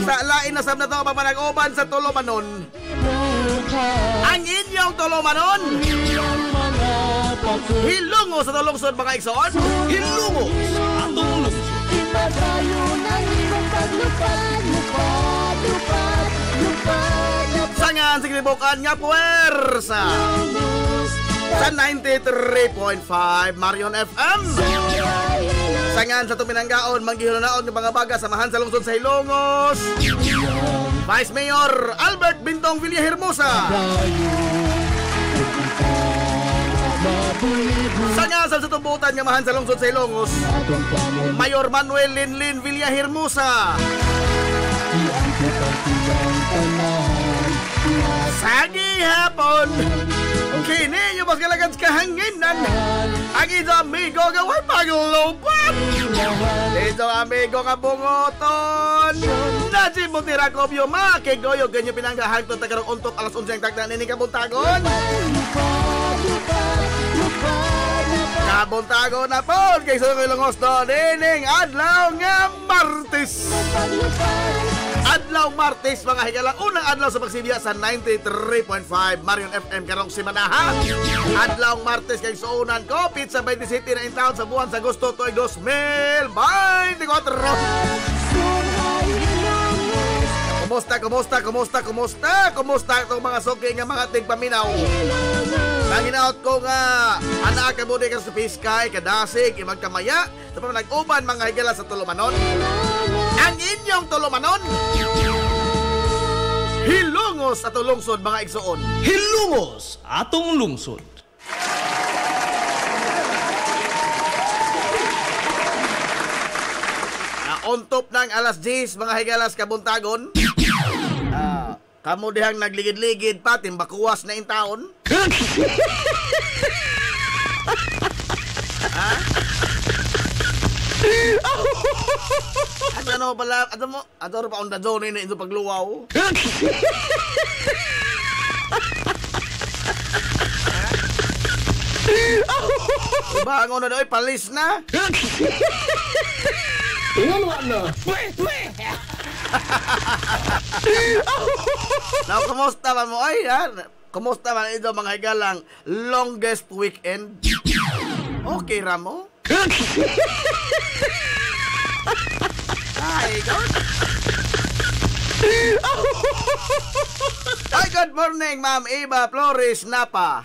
Sa lain na sab na to, magmanag-uban sa Tolomanon. Ang inyong Tolomanon! Hilungos sa Tolungsod, mga igsoon! Hilungos! Ang Tolungsod! Sangan signibukan nga puwersa sa 93.5 Marion FM. Sangan sa tuminanggaon manggihulunaon ng mga baga samahan sa lungsod sa Hilongos. Vice Mayor Albert Bintong Villahermosa. Sangan sa tubutan nga mahan sa lungsod sa Hilongos. Mayor Manuel Linlin Villahermosa. Sagi hapon kini yung mas galagad kahanginan ang ito amigo gawin paglupan ito amigo nga bungoton Najib Montera Cubio makigoyo ganyo pinanggahan to tagarong untok alas 11 ang tagdan ini kabuntagon kabuntagon na po kay sa Hilongos doon ining adlaw nga Martes mga higalang unang adlaw sa pagsilya sa 93.5 Marion FM karong simanaha. Adlaw Martes kay suunan ko pizza 27 na in town sa buwan sa Agosto tuig 2024. Kumusta itong mga suki nga mga tigpaminaw? Nanginaot ko nga anak ka muna ka sa Piskay, Kadasig, Imagkamaya sa nag-uban mga higala sa Tolomanon. Ang inyong Tolomanon Hilungos atong lungsod mga igsoon. Hilungos atong lungsod. Untop ng alas 10 mga higalas kabuntagon. Kamo dihang nagligid-ligid pa timbakuwas na in taon. Ano pala, ato pa on the zone na ito pagluwaw. Bangon na daw, palis na. Ano? Now, kumusta man mo? Ay, ha? Kumusta man ito mga higalang longest weekend? Okay, Ramo? Ay, God. Ay, good morning, Ma'am Eva Flores Napa.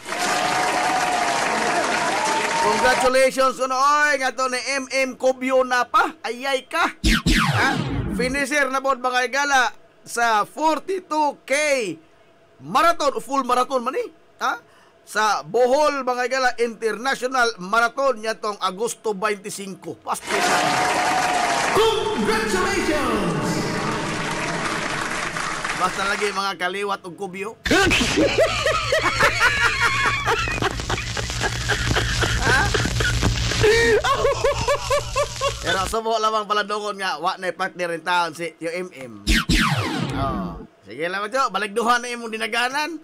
Congratulations unoy nga to ni MM Cubio Napa. Ayay ka. Ha? Finisher na bod mga igala sa 42K marathon, full marathon man ha? Sa Bohol mga igala International Marathon niya tong Agosto 25. Pasti na. Congratulations! Basta lagi mga kaliwat og kubyo. Pero subo lamang pala doon nga wa na partner in town si yung MM. Oh, sige lang jo, baligduhan na imong dinaganan.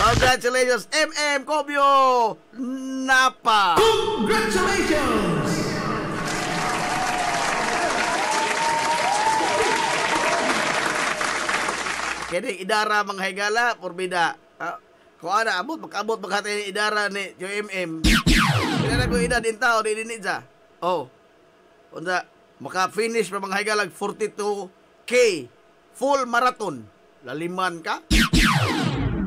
Congratulations MM Cubio Napa. Congratulations. Kini idara mga higala porbida. Kung ana, magkaabot maghatay ni idara ni UMM. Kailan ko edad in tao, di siya. Oh. Unsa, maka-finish pa mga higalag 42K. Full marathon. Laliman ka?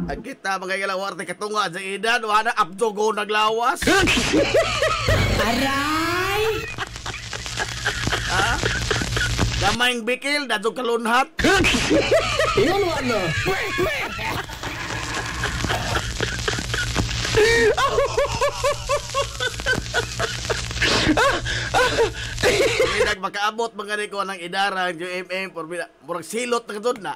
Ang kita mga higalag, warte katunga sa edad, wala abdogo naglawas. Aray! Ha? Gamayng bikil, dadyo kalunhat. Iyon ano? Pag makaabot mga ni ko ng idara ng UMM murag silot na doon na.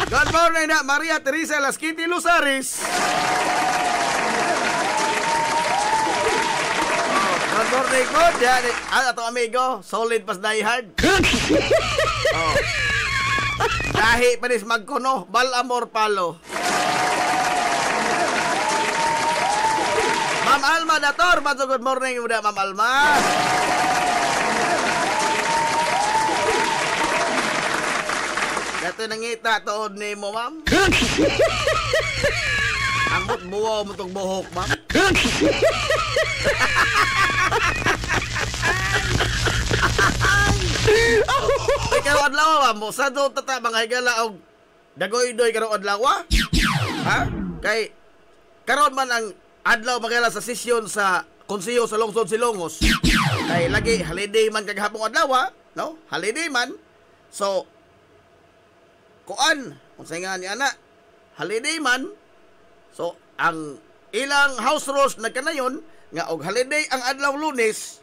Good morning na Maria Teresa Lasquiti Luzaris. Good morning po. Ato amigo, solid pas die hard. Dahi panis magkuno, bal amor palo. Ma'am Alma Dator, good morning udah Ma'am Alma. Dato nangita tuod ni mo ma'am. Amot buwaw mo tong buhok ma'am. Ikaw adlaw mo sa do tata mga higala og dagoy-doy karong adlaw. Ha? Kay karon man ang adlaw magala sa sesyon sa konseyo sa lungsod Silongos. Kay lagi holiday man kagahapon adlaw, no? Holiday man. So kuan, unsay nga ni ana? Holiday man. So ang ilang house rules nagkanayon nga og holiday ang adlaw Lunes.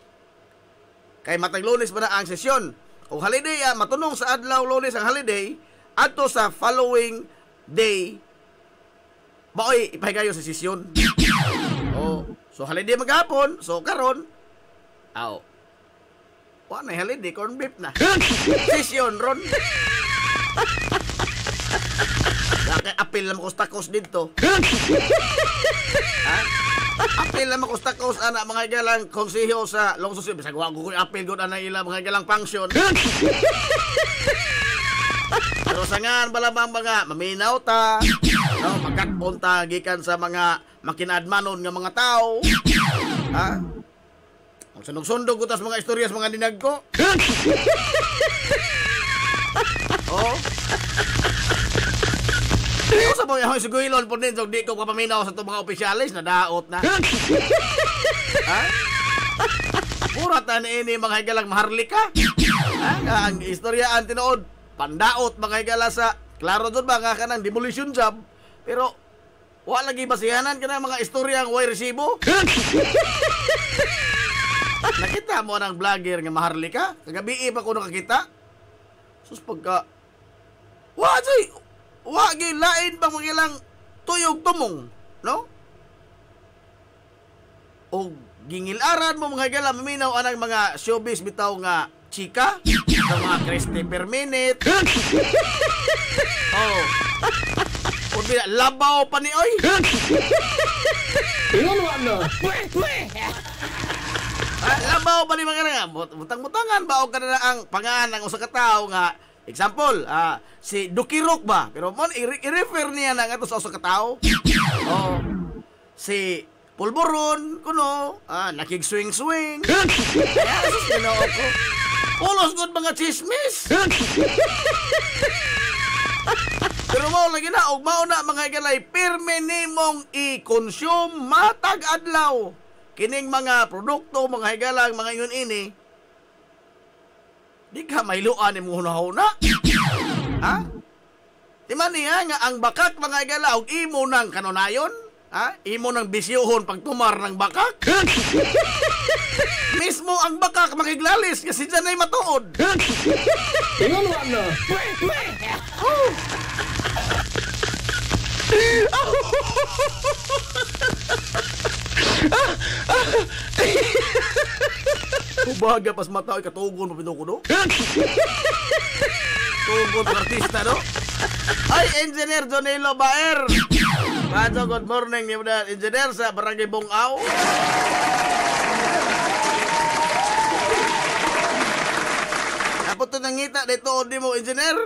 Kay matag Lunes ba na ang sesyon? Og holiday matunong sa adlaw Lunes ang holiday adto sa following day baoy ipahigayo sa sesyon. Oh, so holiday maghapon, so karon wa na holiday corn beef na. Sesyon ron. Bakit apil na makustakos dito? Ha? Apil na makustakos ana mga galang konseho sa lungsod. Bisag wa ko apil gud ana ila mga galang function. Pero sangan balabang mga maminaw ta, no, magkakpunta gikan sa mga makinadmanon nga mga tao. Ha? Ang sunog-sundog ko tas mga istoryas mga dinag ko. Oh. Ako sa mga siguilon po din, so di ko kapaminaw sa itong mga opisyalis na daot na. Ha? Muratan ini mga higalang maharlika. Ha? Ang istoryaan tinood, pandaot mga higala sa, klaro doon ba nga ka ng demolition job, pero wala lagi basihanan ka ng mga istoryang way resibo. Nakita mo ng vlogger nga maharlika? Kagabi pa ko nakakita? Sus pagka, wagi lain bang magilang tuyog tumong, no? O gingilaran mo mga higala, maminaw anang mga showbiz bitaw nga chika, sa mga Christy per minute. Oh. Kung bila, labaw pa ni oy. Iyon ano? Labaw pa ni mga nga. Butang-butangan ba o ka na ang pangalan ng usa ka tawo nga, example, si Dukirok ba? Pero mo i-refer niya na nga to sa usa ka tawo. Oh. Si Pulburon, kuno, nakig-swing-swing. Kaya, sus, ko. Pulos good mga chismis. Pero mo lagi na, og mao na mga igalay, pirme nimong i-consume matag adlaw. Kining mga produkto, mga higalang, mga yun ini, di ka mailuan ni mo hunahuna. Ha? Di man niya nga ang bakak mga higala, og imo ng kanonayon. Ha? Imo ng bisyohon pagtumar ng bakak. Mismo ang bakak makiglalis kasi dyan ay matuod. Tingnan mo ano? Kubaga pas mata ay katugon mo pinukuno. Tugon ng artista, no? Ay, Engineer Jonelo Baer. Pato, good morning, Engineer sa Barangay Bungaw. Napot ito nangita dito, di mo, Engineer.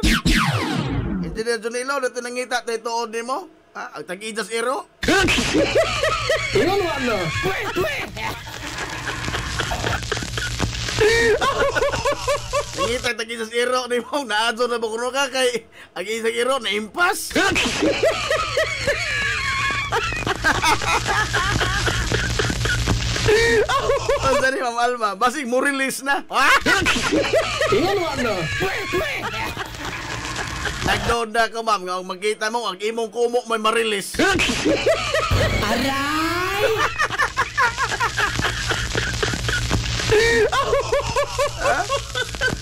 Engineer Junilo, dito nangita tayo tuod ni mo. Ang tag-ijas iro. Ingon mo ano? Nangita tag-ijas iro ni mo. Naadso na ba kuno ka kay ang isang iro na impas. Ang sari, Ma'am Alma. Basig mo release na. Ingon mo ano? Nag-down na ko, ma'am. Nga magkita mo, ang imong kumo may marilis. Aray!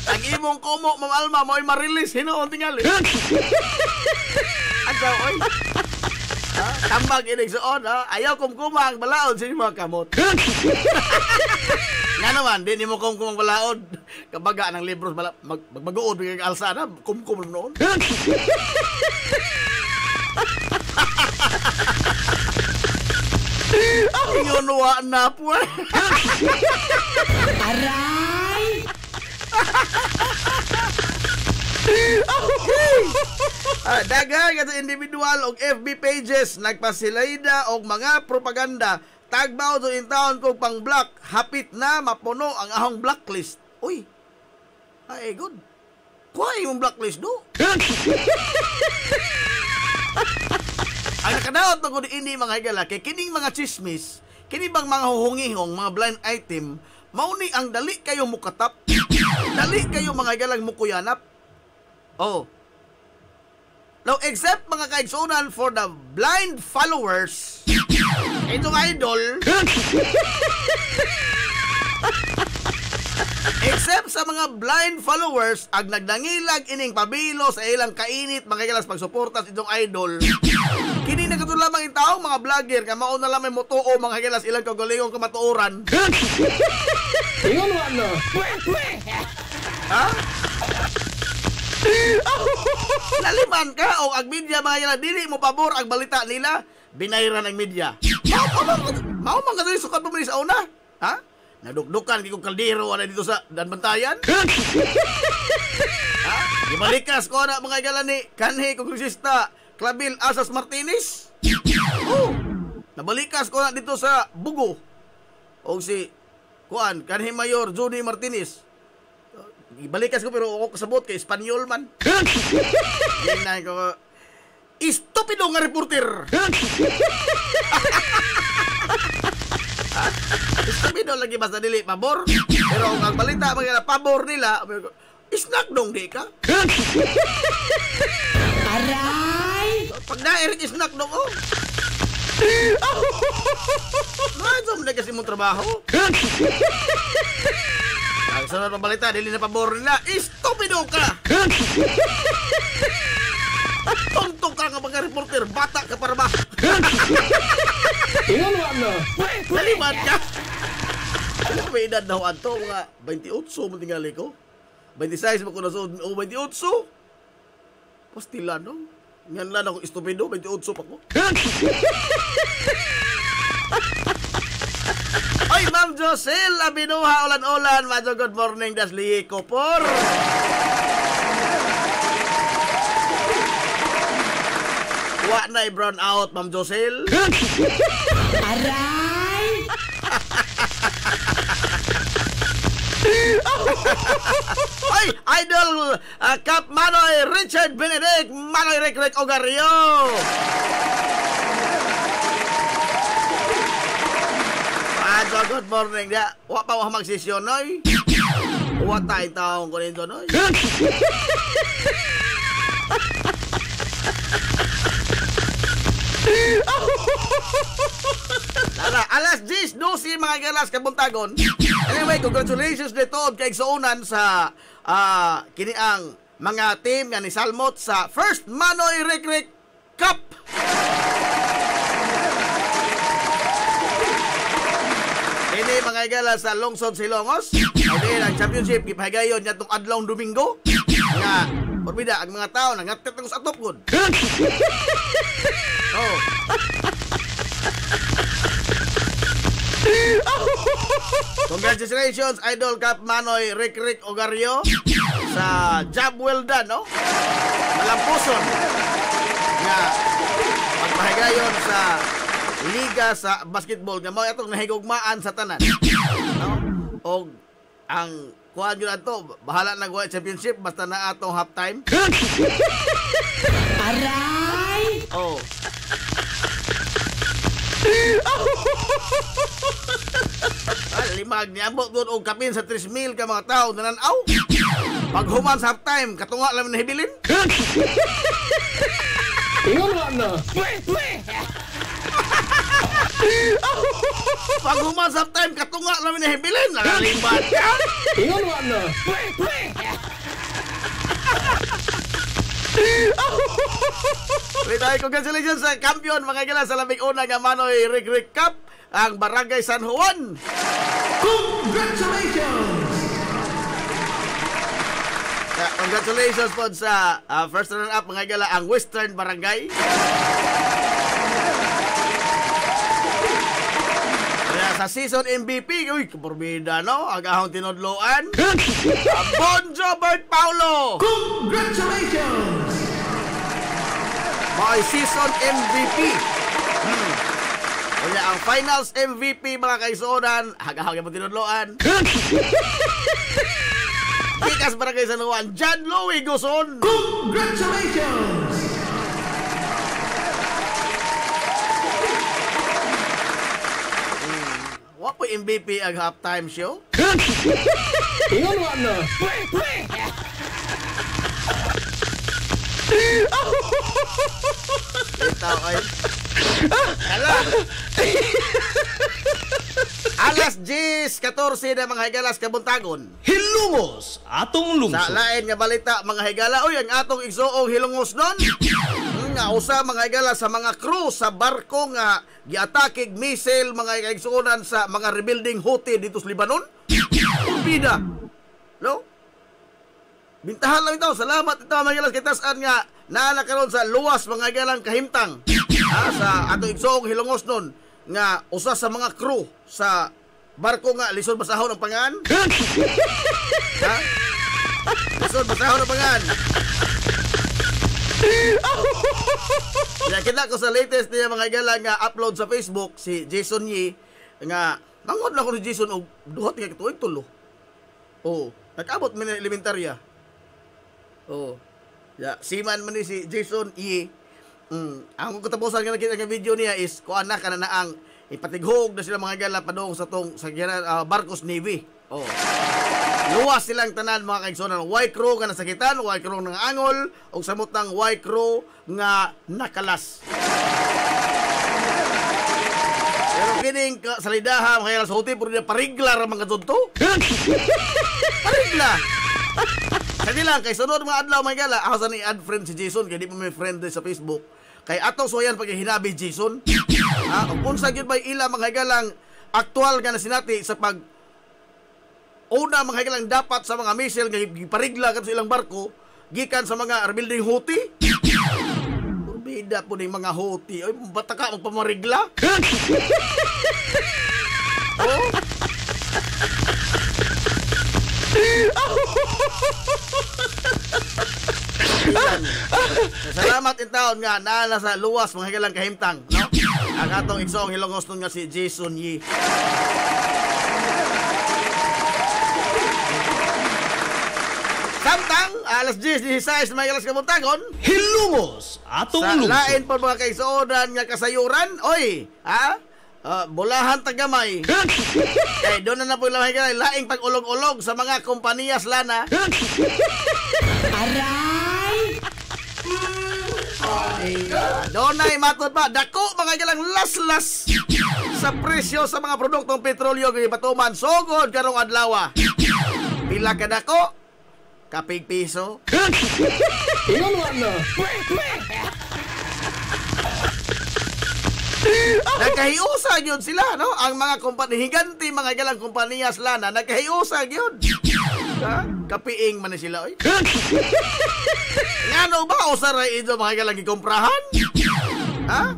Ang imong kumo, Ma'am Alma, may marilis. Hinoon tingali. Ansa, oy. Tambag inig soon, ayaw kumkumang balaod sa mga kamot. Nga naman, di ni mo kumkumang balaod. Kabaga ng libros, magbagood, bigay alsa na, kumkum noon. Ingunuwa na po. Aray! Daghan nga individual og FB pages nagpasilayda og mga propaganda tagbaw do in town kog pang block hapit na mapuno ang ahong blacklist. Uy. Ay good. Kuha imong blacklist do. Ang nakadaot na ko ini mga higala kay kining mga chismis, kini bang mga huhungihong mga blind item, mauni ang dali kayo mukatap. Dali kayo mga higalang mukuyanap. Oh. Now, except mga kaigsunan for the blind followers, itong idol, except sa mga blind followers, ag nagdangilag ining pabilo sa ilang kainit, mga kalas pagsuportas itong idol, kini na katulad lamang yung taong mga vlogger, ka mauna lamang mo tuo, mga kalas ilang kagalingon kamatuoran. Ingon mo ano? Ha? Naliman ka o ag media mga yan dili mo pabor ang balita nila binayran ang media. Mao man kasi sukat mo sa una. Ha? Nadukdukan kung kaldero ana dito sa Danbantayan. Ha? Gibalikas ko na mga galan ni kanhi kongresista Clabil Asas Martinez. Oh. Nabalikas ko na dito sa Bugo. O si kuan kanhi Mayor Johnny Martinez. Ibalikas ko pero ako kasabot kay Espanyol man. Yan ko. Istupido nga reporter. Istupido lagi basta dili pabor. Pero ang balita mga pabor nila, snack dong di ka. Aray! Pag na-eric snack dong oh. Madom na kasi mong trabaho. Ang sunod ng balita, dili na pabor nila, istupido ka! Tonto ka nga mga reporter, bata ka para ba? Ingon mo ano? Naliman ka! Ano may edad na huwan to? Mga 28 mo tingali ko? 26 mo ko na so, 28? Pastila no? Ngayon lang ako istupido, 28 pa ko. Oy, Ma'am Josel, abinuha ulan-ulan. Madyo, good morning, das liiko por. Wa na i-brown out, Ma'am Josel. Aray! Oy, idol, Kap Manoy Richard Benedict, Manoy Rekrek Ogario. Good morning da. Wa pa wa magsisyon noy. Wa tay taong ko nito noy. Alas 10, 12 mga galas kabuntagon. Anyway, congratulations dito kay Igsuunan sa kini ang mga team nga ni Salmot sa First Manoy Rekrek Cup. Ini mga igala sa Lungsod Silongos. Ay ang championship gipahagayon niya tong adlawng Domingo. Nga porbida ang mga tao nangatip sa atop gud. Oh. Congratulations Idol Kap Manoy Rekrek Ogario sa job well done, no? Malampuson nga pagpahigayon sa liga sa basketball nga mao atong nahigugmaan sa tanan, no? Og ang kuan yun ato, bahala na World Championship basta na atong halftime. Aray! Oh. Limag niabot doon og kapin sa 3,000 ka mga tao nananaw. Pag human sa halftime, katunga lang nahibilin. Ingon na. Pag human sa halftime, katunga lang nahibilin. Nalalimbad ka. Ingon na. Tayo, congratulations sa kampiyon mga kailan sa labing una nga Manoy Rig Cup, ang Barangay San Juan. Congratulations! Congratulations po sa first runner-up mga kailan, ang Western Barangay. Kaya sa season MVP, uy, kaporbida, no? Agahong tinodloan. Bonjo Bert Paulo. Congratulations! Mga season MVP. Kaya ang finals MVP mga kaisunan, hagahag mo tinudloan. Tikas Barangay San Juan, John Louie Guson. Congratulations! Wa po MVP ang halftime show. Ingon na. Itaw ay Alas 10:14 na mga higalas kabuntagon. Hilungos atong lungsod. Sa lain nga balita mga higala, oy ang atong igsuong hilungos nun. Nga usa mga higala sa mga crew sa barko nga giatakig missile mga kaigsuonan sa mga rebuilding Houthi dito sa Lebanon. Urbida. No? Bintahan lang ito. Salamat ito mga higalas kay tasan nga naala karon sa luwas mga higalang kahimtang. Sa atong igsuong hilungos nun nga usa sa mga crew sa barko nga lisod basahon ang pangan. Ha? Lisod basahon ang pangan. Kita ko sa latest niya mga igala nga upload sa Facebook si Jason Yee nga mangod na ko ni Jason og duhot nga katuig tulo. Oh, nag-abot man ng elementarya. Oh. Ya, siman man ni si Jason Yee. Ang katapusan nga nakita nga video niya is kuan na kana ang ipatighog na sila mga gala padong sa tong sa Barcos Navy. Oh. Luwas silang tanan mga kaigsonan. Y crew nga nasakitan, Y crew nga angol ug samutang Y crew nga nakalas. Pero kining salidaha mga sa Houthi puro parigla ra mga tudto. Parigla. Kani lang kay sunod mga adlaw mga gala ako sa ni add friend si Jason kay di pa may friend sa Facebook. Kay atong suwayan pag hinabi Jason. Kung sa gyud bay ila mga higalang aktual nga na sinati sa pag una mga higalang dapat sa mga missile nga giparigla kan sa ilang barko gikan sa mga rebuilding Houthi. Bida po ning mga Houthi. Ay bata ka magpamarigla. Oh. Salamat in taon nga naala sa luwas mga higalang kahimtang, no? Ang atong igsoong hilongos nun nga si Jason Yee. Samtang alas 10:16 mga higalas kabuntagon, hilungos atong lungsod. Sa lain po mga kaigsuonan nga kasayuran, oy, bulahan tagamay. Kay doon na po lang higalang laing pag-ulog-ulog sa mga kompaniyas lana. Aray! Doon na matod pa. Dako mga galang las-las sa presyo sa mga produktong petrolyo ng Batuman. Sugod karong adlaw. Pila ka dako? Kapig piso. Ingon na. Nagkahiusag yun sila, no? Ang mga kumpanya, higanti mga galang kumpanyas lana, nagkahiusag yun. Kapiing man sila, oy. Ngano ba usaray ito mga galang gikomprahan? Ha?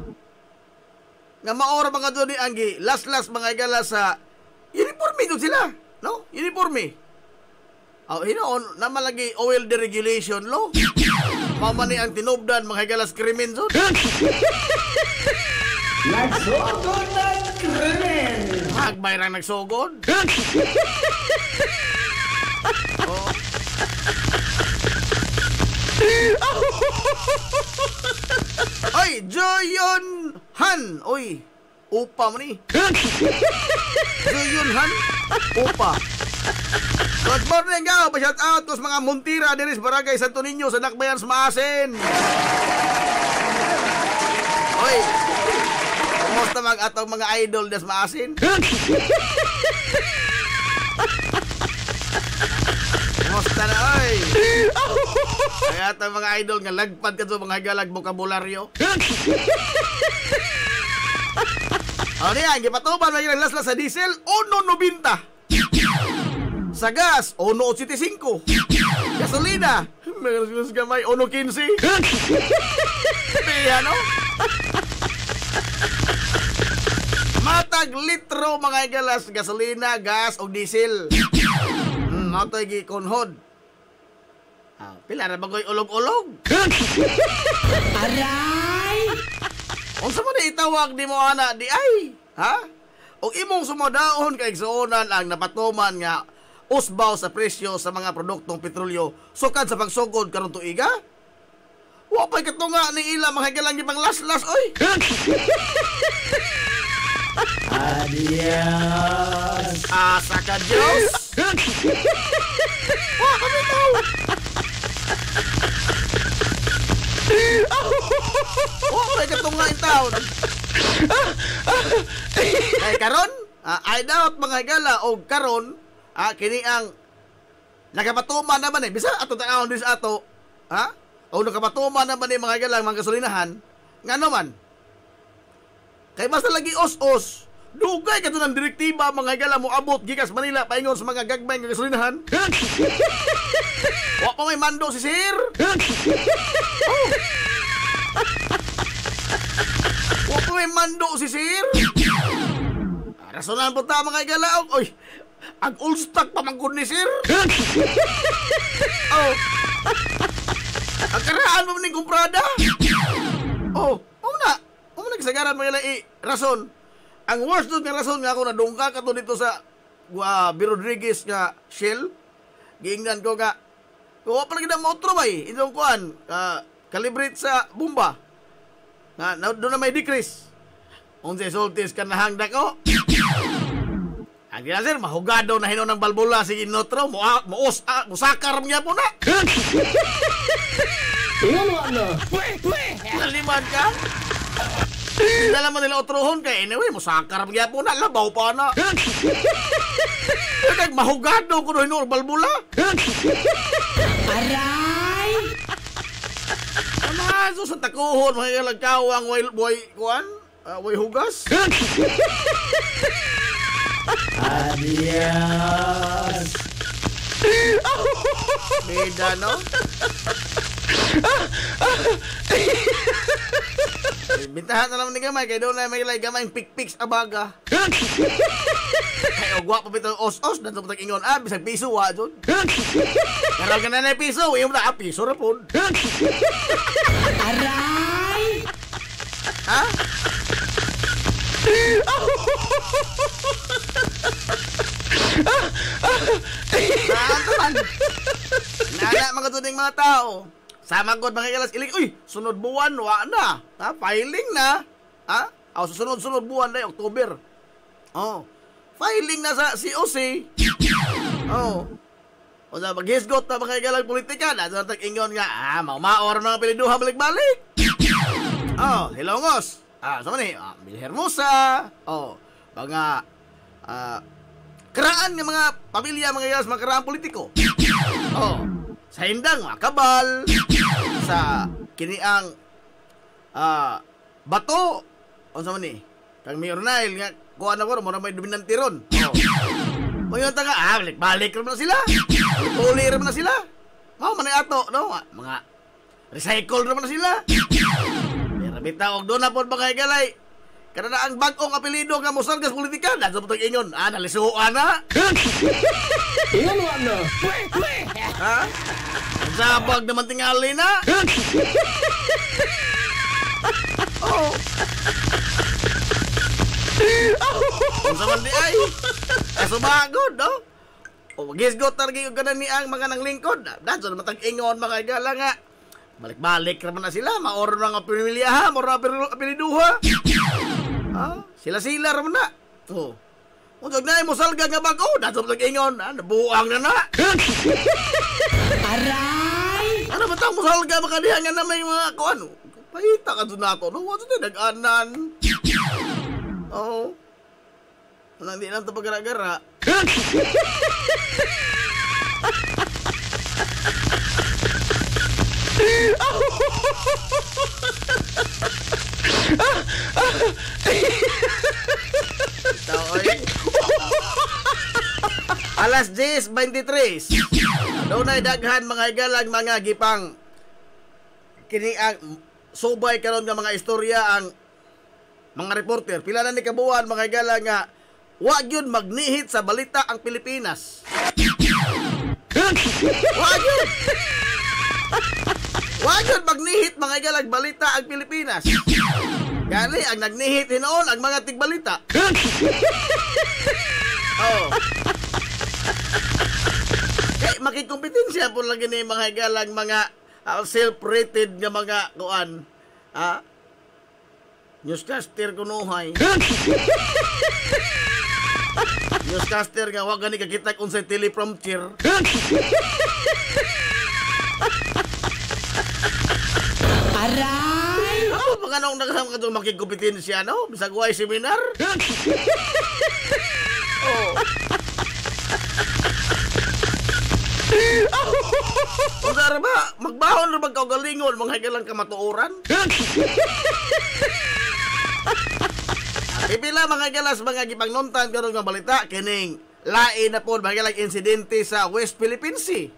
Nga maora mga doon ni Anggi, last mga gala sa uniforme doon sila, no? Uniforme. Hinoon naman lagi oil deregulation law. Mamani ang tinubdan mga higalas krimen so. Nagsugod ng krimen. Magbayrang nagsugod. Oh. Oy, Joyon Han. Oy, upa mo ni. Joyon Han, upa. Good morning ka. Pa-shout out ko sa mga Montira diri sa Barangay Santo Niño sa Nakbayan sa Maasin. Oy, kumusta atong mga idol des Maasin? Kumusta na, oy? Kaya atong mga idol nga lagpad ka sa mga galag bokabularyo. Niyan, gipatuban na yung laslas sa diesel, 1.90. Sa gas, 1.85. Gasolina, meron gamay, 1.15. Piya, no? Matag litro mga galas, gasolina, gas o diesel. Matoy gikonhod. Pila na bagoy ulog-ulog. Aray! Unsa mo na itawag di mo ana di ay? Ha? O imong sumodahon kay igsuonan ang napatuman nga usbaw sa presyo sa mga produktong petrolyo sukad sa pagsugod karon tuiga? Wa pay katunga ni ila mga galang gipang laslas oy. Adios. Asa ka Diyos? Wa kami tao. Wa pay katunga in taon. Ay karon, I doubt mga gala og karon kini ang nakapatuman naman bisa ato taon dis ato o nakapatuman naman mga galang mga gasolinahan ngano man kay basta lagi os-os dugay kadto ng direktiba mga galang mo abot gikas Manila paingon sa mga gagbay nga gasolinahan. Wa pa may mando si sir. Wa pa may mando si sir. Rasonan po ta mga galaog. Oy, ang all stock pamangkod ni sir. Oh. Ang karaan mo ning kumprada. Oh, una nagsagaran mo yala rason. Ang worst doon nga rason nga ako nadungka ka to dito sa B. Rodriguez nga Shell. Giingnan ko nga wa pa lagi na mautro ba itong kuan calibrate sa bomba. Na doon na may decrease. Unsa sultis ka nahangda ko. Ang gila sir, mahugado na hinon ng balbula si Inotro, musakar niya po na. Tingnan mo ano? Naliman ka? Dala mo nila otrohon kay anyway, musakar niya po na, labaw pa na. Mahugado ko na hinon ng balbula. Aray! Ano sa takuhon, mga lagkawang way hugas? Adios. Beda, no? Bintahan na naman ni gamay, kaya doon na may gamay pik-piks abaga. Kaya ogwa pa bitang os-os, na ito ingon, bisag piso, doon. Karang ka na piso, yung na, piso na po. Aray! Ha? Nana mga tuning mga tao. Sama ko mga kalas iling. Uy, sunod buwan wa na. Filing na. Susunod buwan na October. Filing na sa COC. O sa maghisgot na mga kalas politika na sa tag-ingon nga maumaor mga piliduha balik-balik. Hilongos. Sama ni, Mil Hermosa, mga karaan ng mga pamilya, mga yalas, mga karaan politiko. Sa Hindang, mga kabal, sa kiniang bato, sama ni, kang Mayor Nail, nga, kuha na ko, muna may dominante ron. Ngayon taga, balik rin na sila. Uli rin na sila. Manay ato, no? Mga recycle rin na sila. Bitaw og doon na po mga galay. Kada na ang bag-ong apelido nga musalgas politika, dadto mo ingon, nalisuan na. Ingon mo na. Ha? Sabag naman tingali na. Oh. Kung sa mandi ay, kasubagod, no? O, gisgot targi ko na ni ang mga nang lingkod. Dadto naman tag-ingon mga igala nga. Balik-balik naman na sila, maoron na nga piniliyaha, maoron na apeliduha. Sila-sila naman na. Oh. Kung na mo salga nga bago, dato mo tag-ingon, nabuang na na. Aray! Ano ba tang mo salga makadihangan na may mga kuan? Pahita ka doon nato, no? Wato na nag-anan. Oo. Walang di lang ito pag-gara-gara. Alas 10:23. Doon ay daghan mga igalang mga gipang kini ang subay karon nga mga istorya ang mga reporter. Pila na ni kabuan mga igalang nga wa gyud magnihit sa balita ang Pilipinas. Wa gyud magnihit mga igalang balita ang Pilipinas. Gali ang nagnihit hinoon ang mga tigbalita. Oh. Kay makikompetensya po lagi ni mga igalang mga self-rated nga mga kuan. Newscaster kunuhay. Newscaster nga wag gani kakita unsay teleprompter. Aray! Mga nung nagsama ka itong makikompetensya, no? Bisag way seminar. Oh. Kung sara ba, magbahon na magkaugalingon, mga higalang kamatuoran. Pipila mga higalas, mga gipangnuntan karon nga balita, kining lain na po, mga higalang insidente sa West Philippine Sea.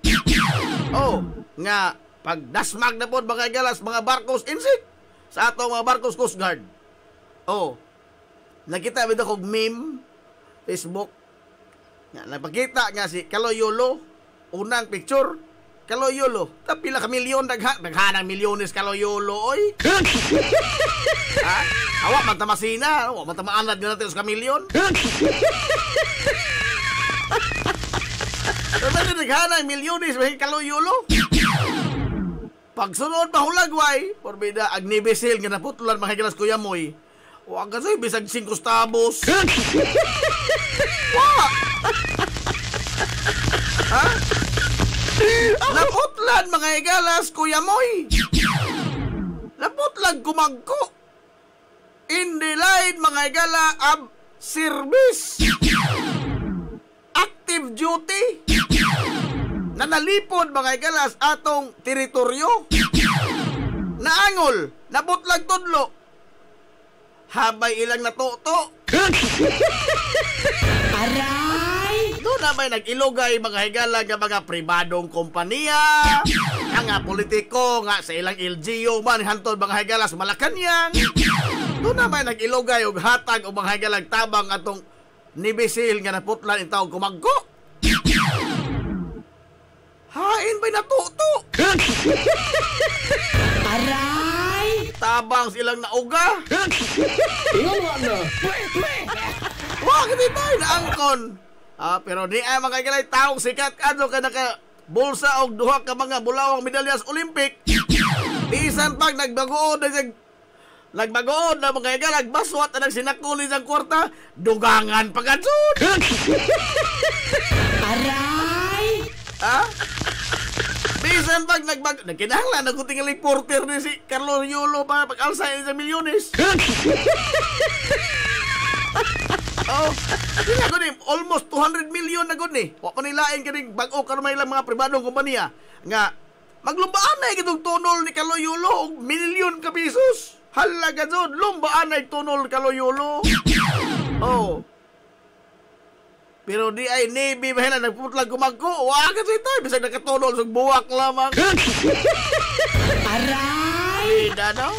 Oh, nga, pag dasmag na po, mga higalas, mga barkos insik sa atong mga barkos Coast Guard. Oh, nakita ba kong meme, Facebook, nga, napakita nga si Kaloyolo, unang picture, Kaloyolo. Tapila ka milyon, naghanang milyones Kaloyolo, oy. Ha? Awak man tamasina, awak man tamaanad nga natin sa kamilyon. Pero naghanang milyones, may Kaloyolo. Pagsunod pa hulagway, porbida, agnibisil nga naputulan mga higalas Kuya Moy. Huwag ka sa'yo, bisag 5 stabos. Wah! Ha? Naputlan mga higalas Kuya Moy. Naputlan kumagko. In the line mga higala ab service. Active duty. Nanalipod mga higalas atong teritoryo. Naangol, naputlag tudlo. Habay ilang natuto. Aray! Doon na may nag-ilugay mga higala nga mga pribadong kompanya, nga politiko nga sa ilang LGU man hantod mga higalas Malacanang. Doon na may nag-ilugay og hatag o mga higalang tabang atong nibisil nga naputlan in taong kumagko. Hain ba'y natuto? Aray! Tabang silang nauga. Ingon mo na. Wag di tayo na angkon. Pero di ay mga higalay taong sikat adto ka naka bulsa og duha ka mga bulawang medalyas Olympic. Bisan pag nagbagood na mga higalag baswat ang sinakuli sa kwarta, dugangan pagkatsud. Aray! Ha? Bisan pag nagkinahanglan ako tingali porter ni si Carlo Yolo para pag-alsay sa milyones. Oh, hindi ko ni almost 200 million na gud ni. Wa pa nilain kaning bag-o karon may ilang mga pribadong kompanya nga maglumbaan na itong tunol ni Carlo Yolo og milyon ka pesos. Halaga jud lumbaan na tunol Carlo Yolo. Oh. Pero di ay Navy mahina nagputlag kumagko. Wa ka ito. Bisag nakatunol sa buwak lamang. Aray! Ida no?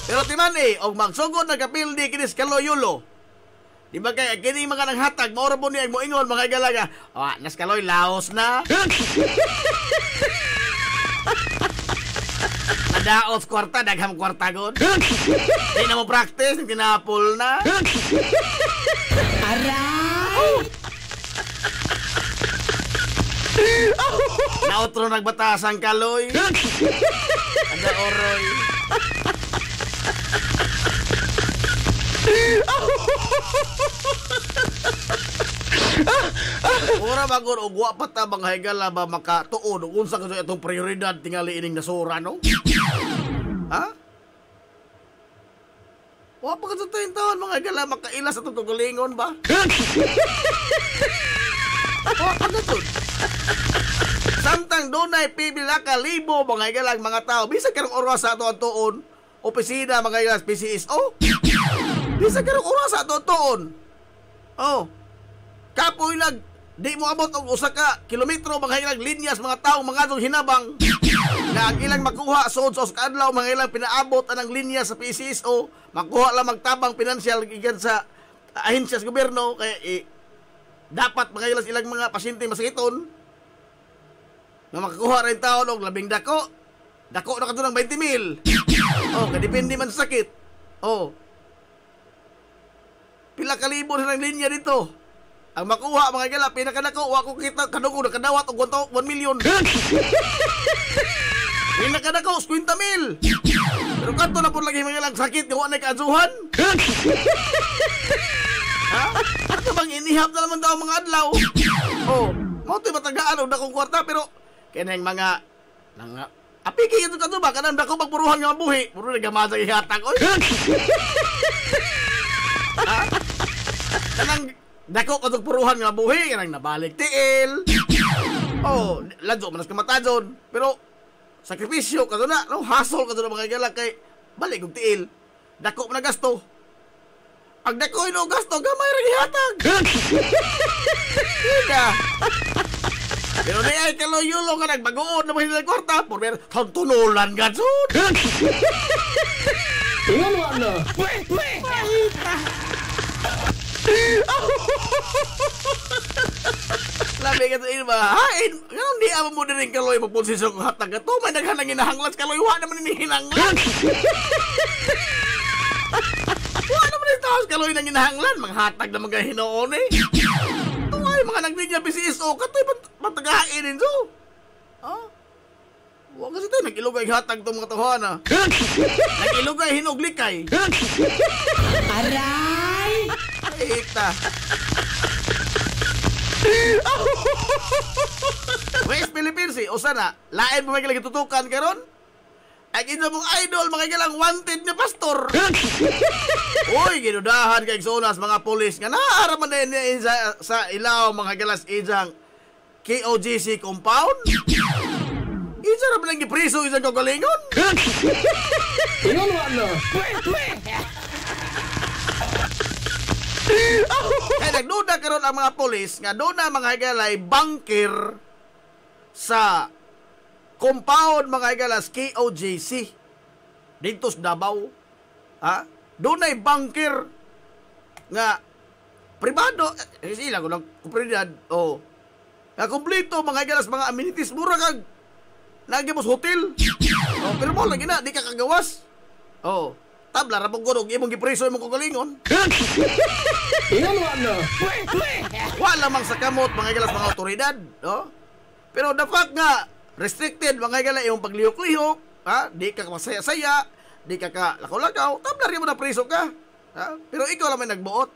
Pero timan og magsugod na kapildi kinis kaloyulo. Di ba kaya kini mga nanghatag maura po niya mo ingon mga igalaga. Nas kaloy laos na. Nadaos kwarta, dagham kwarta god. Di na mo practice, tinapol na. Aray! Naotro nagbatas ang kaloy. Ada oroy. Ora bagon og wa pa ta mga higala ba makatuod ug unsa kasi itong prioridad tingali ining nasura no? Ha? Wa pa ka sa taon mga higala makaila sa tutugulingon ba? Wa pa ka to. Samtang dunay pipila ka libo mga higala mga tao bisag karong oras sa ato ang tuon opisina mga higala PCSO. Bisag karong oras sa ato ang tuon. Oh. Kapoy nag di mo abot og usa ka kilometro mga ilang linyas mga tawo mga adtong hinabang na ang ilang makuha sa kadlaw mga ilang pinaabot anang linya sa PCSO makuha lang magtabang pinansyal gikan sa ahensya sa gobyerno kay dapat mga ilang mga pasyente masakiton nga makakuha rin taon og labing dako na kadto ng 20,000 oh kadepende man sa sakit oh pila ka libo sa linya dito. Ang makuha mga gala, pinakadako, wa ko kita kadugo na kadawat og 1 million. Pinakadako, 50,000. Pero kanto na po lagi mga galang sakit, nga wa na kaadsuhan. Ha? Ano bang inihap na naman daw mga adlaw? Oh, mo to'y matagaan og dakong kwarta, pero kanang mga apiki ito kanto ba? Kanang dako magpuruhan nga mabuhi. Puro nagamasang ihatag, oy. Ha? Kanang dako kadtong puruhan nga buhi kanang nabalik tiil. Oh, ladyo manas kamatadon. Pero sakripisyo kadto na, no, hassle kadto na mga gala kay balik og tiil. Dako man gasto. Ang dako ino gasto gamay ra gihatag. Ida. Pero di ay kaloyulo nga nagbagoon na mo sa kwarta, por ver tunulan gadsud. Ingon mo na. Labi ka sa ino ba? Hain! Ngayon di ako mo din rin kaloy magponsisyon kong hatag ito. May naghanang inahanglas kaloy. Wa naman inihinanglan. Wa naman ito kaloy nang inahanglan. Mga hatag na mga hinoon eh. Ito ay mga nagninya PCSO. Kato'y matagahain din so. Ha? Huwag kasi ito. Nag-ilugay hatag itong mga tahuan ha. Nag-ilugay hinuglikay. Aray! Ita. West Philippines o sana lain mo may tutukan karon ay kinsa mong idol mga galang wanted na pastor. Uy ginudahan kay sonas mga pulis nga naaraman na niya sa ilaw mga galas ijang KOGC compound. Isa ra man gipriso isang kagalingon. Ingon mo na. Kaya nagduda karon ang mga polis nga doon na mga higalay bunker sa compound mga higalas KOJC dito sa Davao. Ha? Doon ay bunker nga privado sila ko ng propriedad o nga kumpleto mga higalas mga amenities mura kag nagimos hotel. O pero mo lagi na di ka kagawas. O tabla ra pug og imong gipreso imong kagalingon. Ingon mo na. Wala mang sa kamot mga galas mga otoridad, no? Pero the fact nga restricted mga gala yung paglihok-lihok, ha? Di ka masaya-saya, di ka lakaw-lakaw, tabla rin mo na preso ka. Ha? Pero ikaw lang may nagbuot.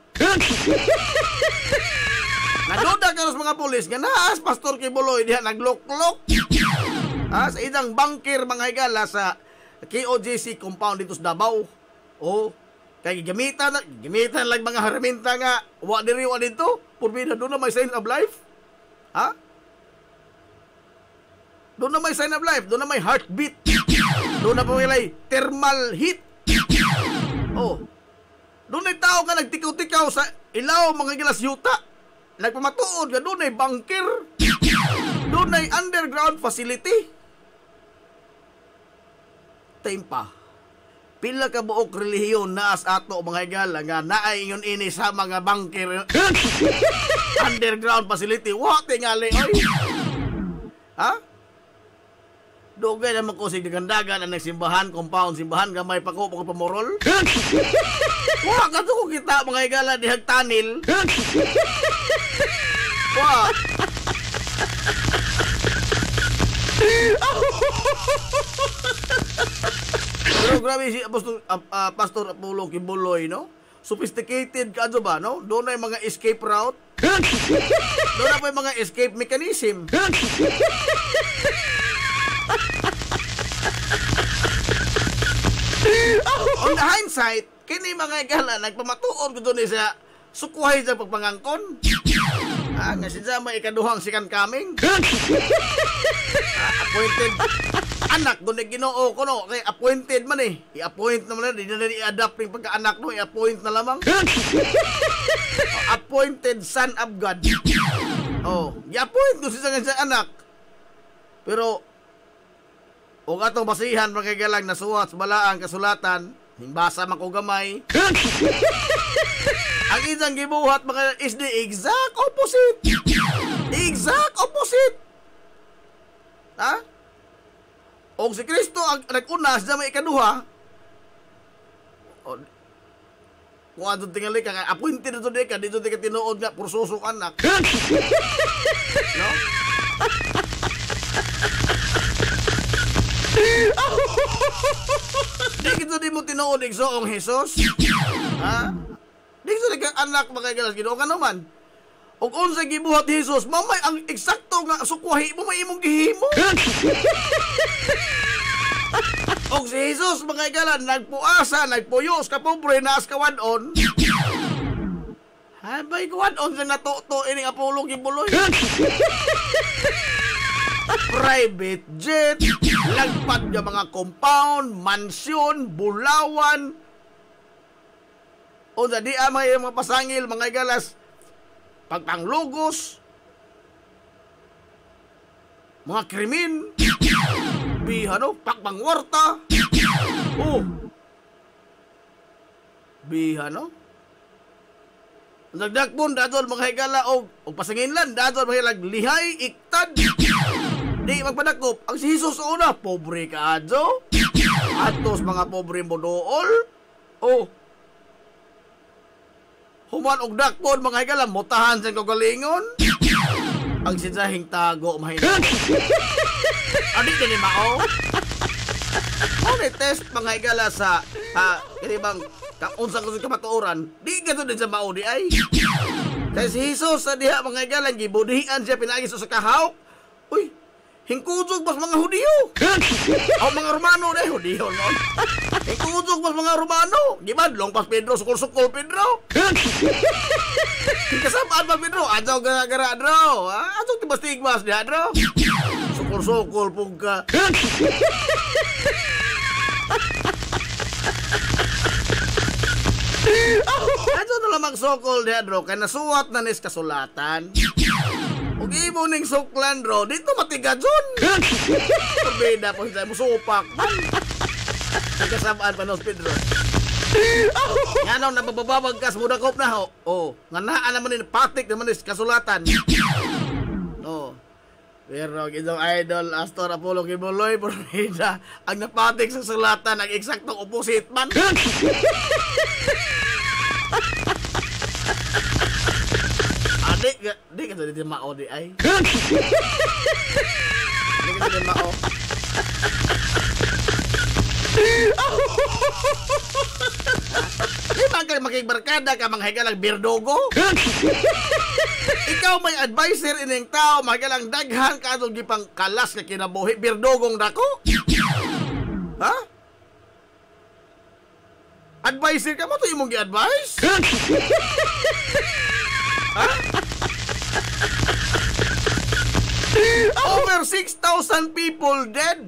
Naduda ka sa mga pulis nga naas Pastor Kibuloy diha naglok-lok. Ha? Sa isang bunker mga higala sa KOJC compound dito sa Davao. Oh, kay gamitan lang mga haraminta nga wa diri wa dito. Purbida doon na may sign of life. Ha? Doon na may sign of life, doon na may heartbeat. Doon na pamilay thermal heat. Oh. Doon ay tao nga nagtikaw-tikaw sa ilaw mga gilas yuta. Nagpamatuod nga doon ay bunker. Doon ay underground facility. Time pa. pila ka buok relihiyon naas ato mga higala nga naay ingon ini sa mga bunker underground facility. Wa tingali oy. Ha? Dugay naman ko sig dagandagan ang simbahan, compound simbahan gamay pa ko pamorol. Wa ka to ko kita mga higala dihag tanil. Wa. Pero grabe si Pastor Apollo Kibuloy, no? Sophisticated ka ba, no? Doon ay mga escape route. Doon ay mga escape mechanism. On the hindsight, kini mga igala, nagpamatuod ko doon sa sukuhay sa pagpangangkon. Nga siya may ikaduhang sikan kaming. Appointed anak doon Ginoo ko no, kay appointed man eh. I-appoint naman na, di na i-adapt yung pagka-anak no, i-appoint na lamang. Appointed son of God. Oh, i-appoint ko siya sa anak. Pero o atong basihan magagalang nasuwat sa balaang kasulatan, himbasa man ko gamay. Ang isang gibuhat mga is the exact opposite. Exact opposite. Ha? O si Kristo ang nag-una sa may ikaduha. Kung ato tingali ka, appointed na ito di ka, dito di ka tinuod nga, pursusok anak. No? Di kito di mo tinuod igsoong Jesus. Ha? Di kito di ka anak makagalas, Ginoo ka naman. O kung sa gibuhat Jesus, mamay ang eksakto nga sukwahi mo may imong gihimo. O si Jesus mga igalan, nagpuasa, nagpuyos, kapobre, naas kawadon. Habay kawadon sa natuto, ining Apollo Kibuloy. Private jet, lagpad nga mga compound, mansyon, bulawan. O sa di amay mga pasangil, mga igalas, pagpanglugos, mga krimen, bihano, pagpangwarta, bihano, nagdakpon, dadol mga higala, o pasanginlan, dadol mga hilag, lihay, iktad, di magpadakop, ang si Jesus una, pobre ka adyo, atos mga pobre mo dool, human og dakpon mga higala, mutahan sa kagalingon, ang sinsahing tago mahina. Adi din mao. Ano test mga higala sa kanibang unsang kusog kamatuoran, di ka to din sa mao di ay. Kaya si Jesus sa diha mga higala, gibudihan siya pinagi sa kahawk. Uy, hingkudog bas mga Hudiyo. O mga Romano na Hudiyo no. Hingkudog bas mga Romano. Gibadlong pas Pedro, sukul-sukul Pedro. Hingkasabaan pa Pedro, adyaw gara-gara dro. Adyaw tibas-tigbas diha dro. Sukul-sukul pug ka. Adyaw na lamang sukul diha dro, kaya nasuwat na nis kasulatan. Ug imo ning suklan ro, dito matigadyon. Pabida po sa musupak. Kasabaan pa nos Pedro. Ngano nabababag kas mudakop na ho. Nga naa naman ni patik naman ni kasulatan. Pero gidong idol Astor Apollo Kibuloy pormida ang napatik sa sulatan ang eksaktong opposite man. Di ka dito mao di ay. Di ka dito mao. Di ba kang makikbarkada ka mga higalang birdogo? Ikaw may advisor ining tao, mga higalang daghan ka atong gipang kalas ka kinabuhi, birdogong dako? Ha? Advisor ka mo to imong gi-advise? Ha? Over 6,000 people dead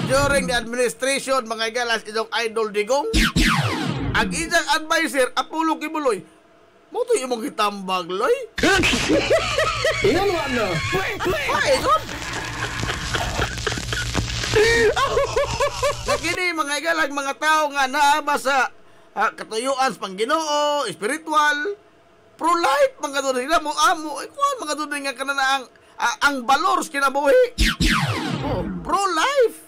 during the administration mga galas itong Idol Digong. Ang isang advisor Apollo Kibuloy, mo to imong gitambag loy. Ingon wa na. Kini mga igalag mga tao nga naaba sa katuyuan sa Pangginoo, spiritual, pro-life mga doon nila mo amo. Kuan mga doon nga kanana ang valor sa kinabuhi. Oh, pro-life.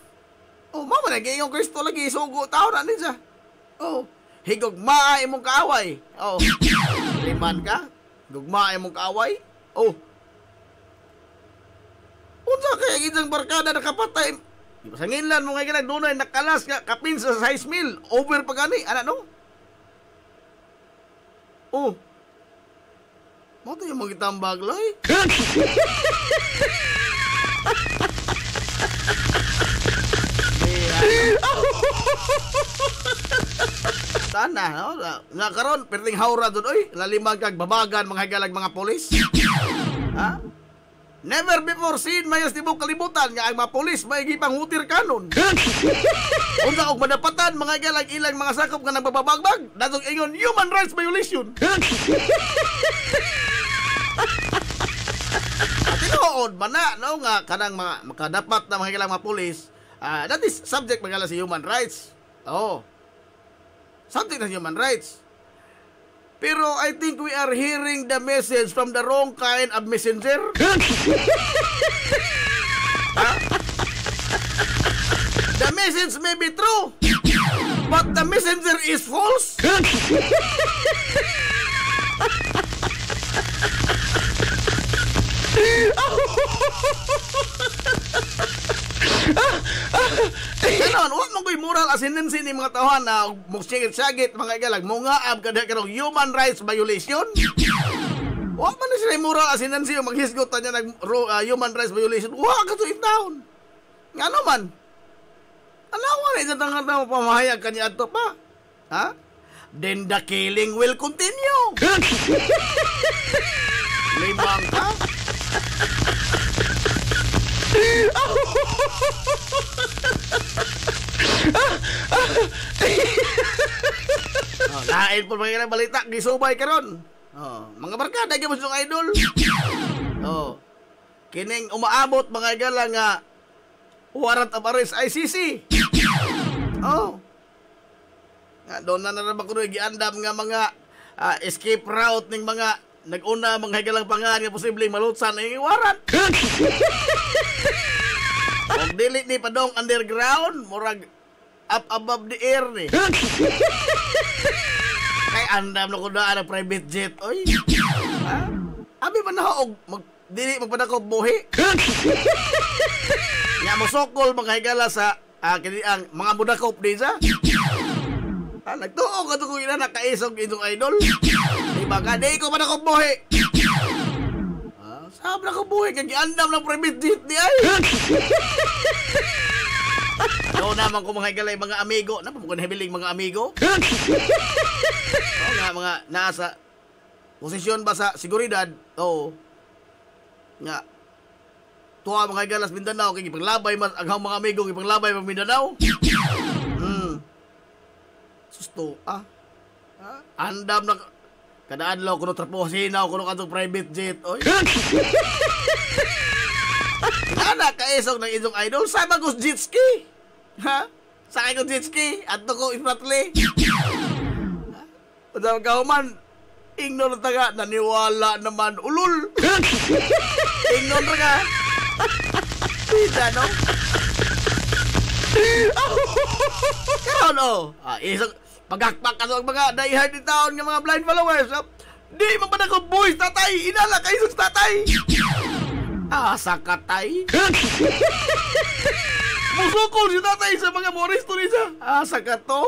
Oh, mama na yung Kristo lagi sugo tao na niya. Oh, higugma imong kaaway. Oh. Liman ka? Gugma imong kaaway? Oh. Unsa kay gidang barkada nakapatay? Sa nginlan mo nga ginag dunay nakalas nga kapin sa size meal. Over pa gani ana no? Oh. Mo to yung magitambag loy. Sana, no? Nga karon perting hawra doon, oy. Lalimag kag babagan mga higalag mga polis. Ha? Never before seen mayas tibok kalibutan nga ang mga polis maigi pang hutir kanon. Unsa og madapatan mga higalag ilang mga sakop nga nagbabagbag, datong ingon human rights violation. Tinuod man na no nga kanang mga makadapat na mga higalang mga polis. That is subject magala sa human rights. Oh. Something na human rights. Pero I think we are hearing the message from the wrong kind of messenger. The message may be true, but the messenger is false. Ganon, huwag mong ko'y moral ascendancy ni mga tawahan na mugsingit-sagit mga igalag, mungaab kada karong human rights violation. Huwag man na sila moral ascendancy o maghisgot niya ng human rights violation. Huwag ka to in town. Nga naman, anawan na isang tangang na pamahayag kanya ato pa. Ha? Then the killing will continue. Limang ka? Lain po mga balita gisubay karon. Mga barkada gyud sa idol. Kining umaabot mga igala nga warrant of arrest ICC. Nga doon na naman ko giandam nga mga escape route ning mga nag-una mga higalang pangan nga posibleng malutsan ang warrant. Kung dili ni padong underground, murag up above the air ni. Kay andam na ko na ang private jet, oy. Abi man na og dili magpadako buhi. Nya mo sokol mga higala sa kini ang mga budakop di sa. Nagtuo ka to kung ina nakaisog itong idol. Diba ka, di ko man ako buhi. Saan na ako buhi? Kagiandam ng private jet di ay. Doon naman ko mga higalay mga amigo. Napamukha na hibiling mga amigo. Nga mga nasa posisyon ba sa seguridad. Nga tuwa mga higalas Mindanao. Kaya ipaglabay mas aghang mga amigo. Ipaglabay mga Mindanao. Susto, andam na kada adlaw kuno traposinaw kuno kadtong private jet oy. Ana kaisog ng inyong idol sa bagos jet ski. Ha? Sa ko jet ski adto ko ifratli. Padang kauman ignore taga naniwala naman ulul. Ignore ka. Tidak no. Karon isog pagakpak ka sa mga die-hard ni taon ng mga blind followers. Di man pa na ko boys tatay. Inala kayo sa tatay. Asa katay. Musukol si tatay sa mga moristo ni siya. Asa ka to.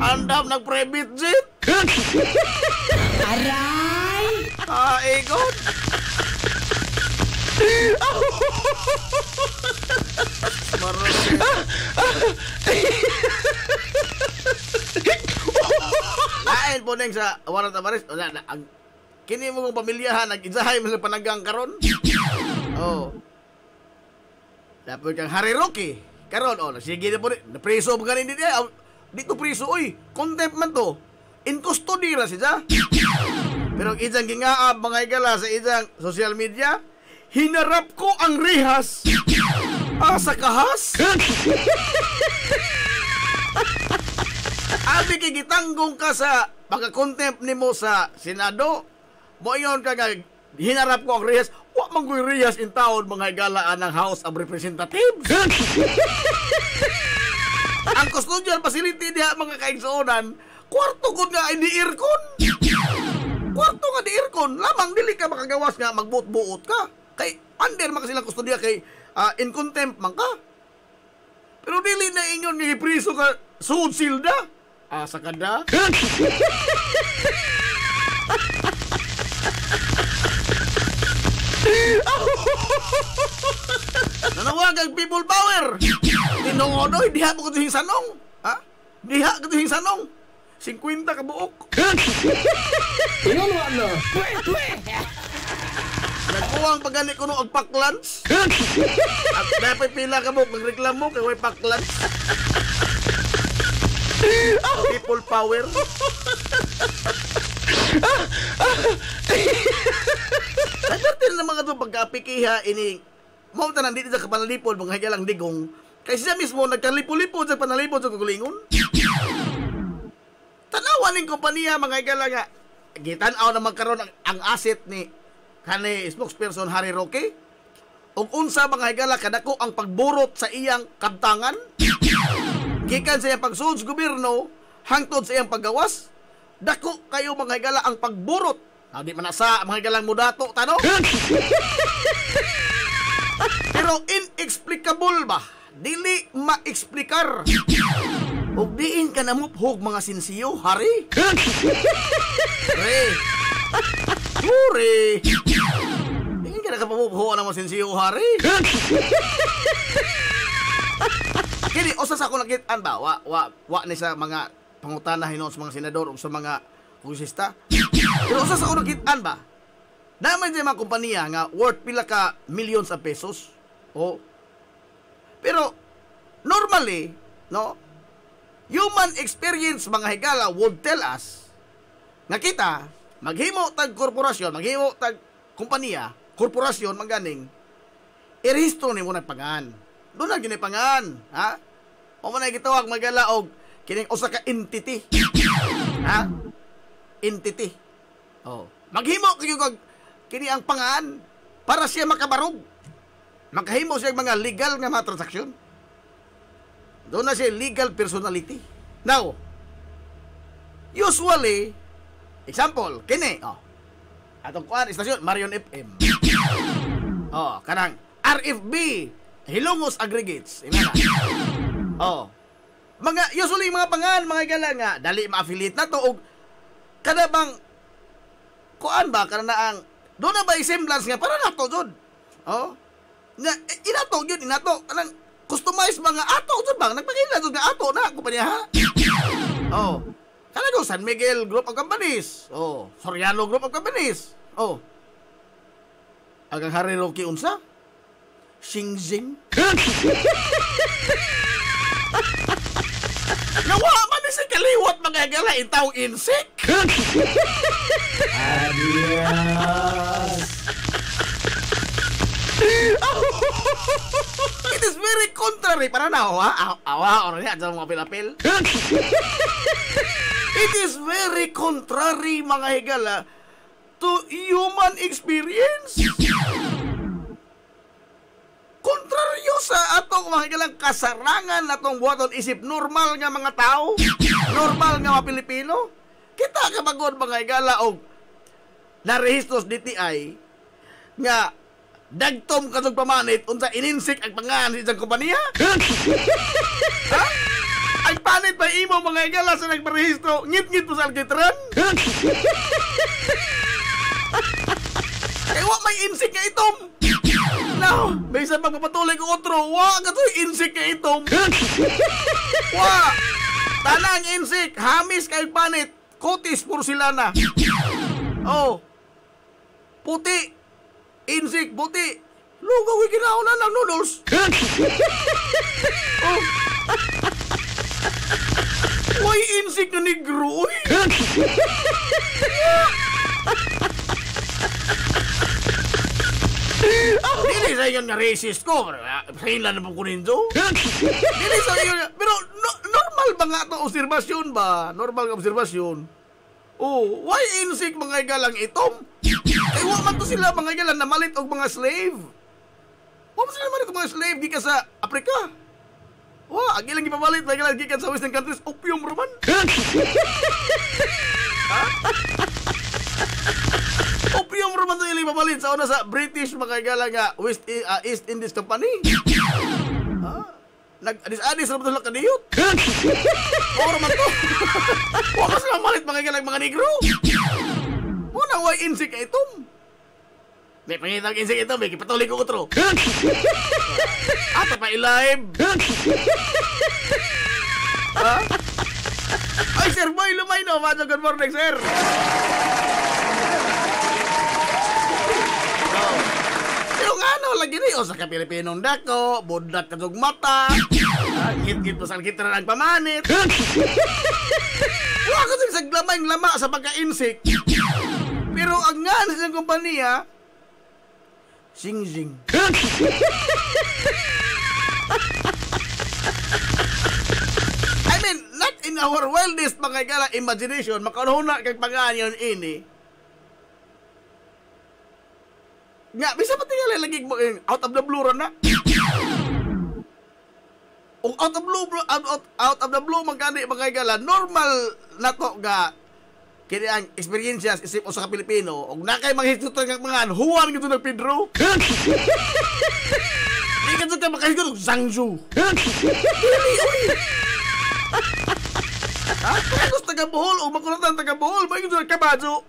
Andam ng private jet. Aray! Ikot. Lain po neng sa warrant of arrest. Kini mo kong pamilyahan nag-insahay mo sa panagang karon. Dapat kang Hariroki karon sige na po na preso mo ganin din dito preso contempt man to in custody ra siya. Pero isang gingaab mga igala sa isang social media, hinarap ko ang rehas. Asa kahas? Abi kay gitanggong ka sa pagka-contempt nimo sa Senado. Mo ingon ka nga hinarap ko ang rehas. Wa man ko'y rehas in taon mga galaan ng House of Representatives. Ang custodial facility diha mga kaigsuonan, kwarto gud nga ay di-aircon. Kwarto nga di-aircon, lamang dili ka makagawas nga magbuot-buot ka. Kay under man silang kustodiya kay in contempt man ka. Pero dili na ingon nga ipriso ka suod silda. Asa ka da? Nanawag ang people power. Tinungodoy, diha mo katuhing sanong. Ha? Diha katuhing sanong. 50 ka buok. Ingon mo ano? Nagkuwang pagani ko nung agpaklans. At dapat pila ka buok, magreklamo kay way paklans. People power. Nagdartil na mga ito pagkapikiha ini mo tanan dito sa kapanalipod mga higalang digong kay siya mismo nagkalipod-lipod sa panalipod sa kukulingon. Tanawan ning kompanya mga higala nga gitan-aw na magkaroon ang asset ni kani spokesperson Harry Roque ug unsa mga higala kadako ang pagburot sa iyang kabtangan gikan sa iyang pagsuod sa gobyerno hangtod sa iyang paggawas. Dako kayo mga higala ang pagburot. Di man sa mga higalang mudato tano. Pero inexplicable ba? Dili ma-explikar. Ug diin ka namuphog mga sinsiyo, Hari. Re. Huri. Diin ka nakapamuphog ng mga sinsiyo, Hari. Kini usa sa ako nakitaan ba? Wa ni sa mga pangutana hinon sa mga senador o sa mga kongresista. Pero usa sa ako nakitaan ba? Naman sa mga kompanya nga worth pila ka millions of pesos. Oh. Pero normally, no? Human experience mga higala would tell us nga kita maghimo tag korporasyon, maghimo tag kompanya, korporasyon maganing irehistro nimo nagpangan. Doon na ginipangan, ha? O man ay gitawag magala og kining usa ka entity. Ha? Entity. Oh. Maghimo kayo kag kini ang pangan para siya makabarog. Makahimo siya mga legal nga mga transaksyon. Doon na siya legal personality. Now, usually, example, kini, atong kuan istasyon, Marion FM. Kanang RFB, Hilongos Aggregates. Ina na. Usually mga pangan, mga gala nga, dali ma-affiliate na to, o kada bang, kuan ba, kada na ang, doon na ba semblance nga, para na to, Jod? Nga, inato, yun, inato, anang, customize mga ato, Jod bang, nagpagila, Jod nga ato na, kumpanya, ha? Kalago, San Miguel Group of Companies, Soriano Group of Companies, agang Harry Roque unsa? Xingzing? Nawa man ni sa kaliwat mga gala itaw insik. Adios. It is very contrary para na awa or niya sa mga pilapil. It is very contrary mga higala to human experience. Kontraryo sa atong mga higalang kasarangan natong buhaton isip normal nga mga tao, normal nga mga Pilipino. Kita ka bagod mga higala og narehistros DTI nga dagtom kasog pamanit unsa ininsik ang pangan sa isang kompanya. Ha? Ang panit pa imo mga higala sa nagparehistro ngit-ngit po sa alkitran. Kaya wa may insik nga itom. Now, may isang pagpapatuloy ko otro, wa ka to'y insik nga itom. Wa! Tanang insik, hamis kay panit, kutis porcelana. Puti. Insik, puti. Lugaw yung kinaunan ng noodles. Why insik na negro, uy? Dili Dili sa inyo nga racist ko. Sa inyo na po kuninzo. Dili sa inyo nga. Pero normal ba nga ito obserbasyon ba? Normal nga obserbasyon. Oh, why insik mga igalang itom? Eh, wa man to sila mga igalang namalit og mga slave. Wa man sila namalit og mga slave gikan sa Afrika. Wa, agi lang gipabalit mga igalang gikan sa western countries. Opium raman. Ha? Opium raman to ilang ipabalit sa una sa British mga igalang nga East Indies Company. Ha? Nag-adis-adis na ba ito kaniyot? Oro man to. Huwag ka sila malit mga negro. Unang way insik ka itom. May pangitang insik ito, may kipatuloy ko utro. Ato pa ilaib. Ha? Ay, Sir Boy, lumay no. Good morning, sir. Yung ano, lagi rin, o sa ka-Pilipinong dako, budak ka mata, ngit-ngit mo sa kita na nagpamanit. Wala ko sa saglamayng lama sa pagka-insik. Pero ang nga na siyang kumpanya, sing-sing. I mean, not in our wildest mga igala imagination, makanuna kag panganyon ini. Nga, bisa pa tingala lagi mo out of the blue ron na. O out of the blue magkani mga igala, normal na to ga kini ang experiences isip o sa Pilipino og nakay manghisgot nga mga huwan gito ng Pedro. Di ka ka makahisgot og Zhangzhou. Ha? Kaya taga Bohol o makulatan taga Bohol, may gito ng Kabajo.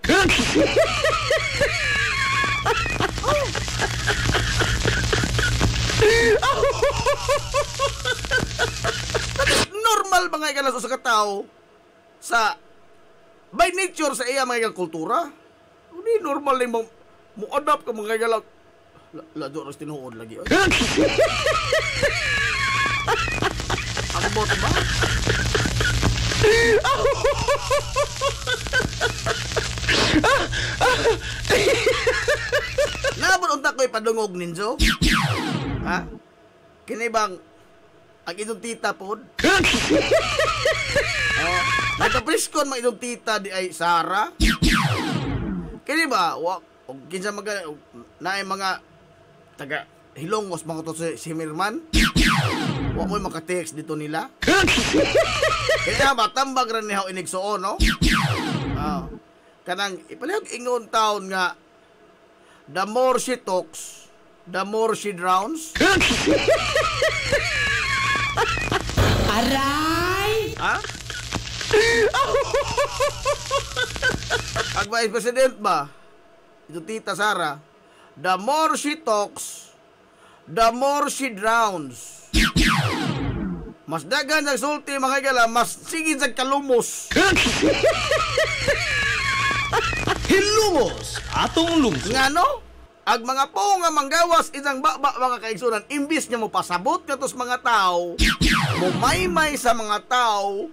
Normal mga igala sa katao sa by nature sa iya mga igalang kultura. Hindi normal din mo adapt ka mga igala. Lado ras tinuod lagi. Ang bot ba? Nabon unta ko'y padungog ninjo? Ha? Kini bang ang inyong tita pod? Nagpapriskon mga inyong tita di ay Sara? Kini ba? O kinsa naay mga taga Hilongos mga to si Mirman? Wa mo'y makatext dito nila? Kaya ba, tambag rin niya inigsoon, no? Kanang ipalihog ingon taon nga the more she talks, the more she drowns. Aray! Ha? Ang Vice President ba? Ito Tita Sara. The more she talks, the more she drowns. Mas dagan ang sulti mga igala, mas sigid sa kalumos. Hilumos atong lungsod. Ngano? Ag mga po nga manggawas isang baba mga kaigsunan, imbis niya mo pasabot katos mga tao, mo maymay sa mga tao,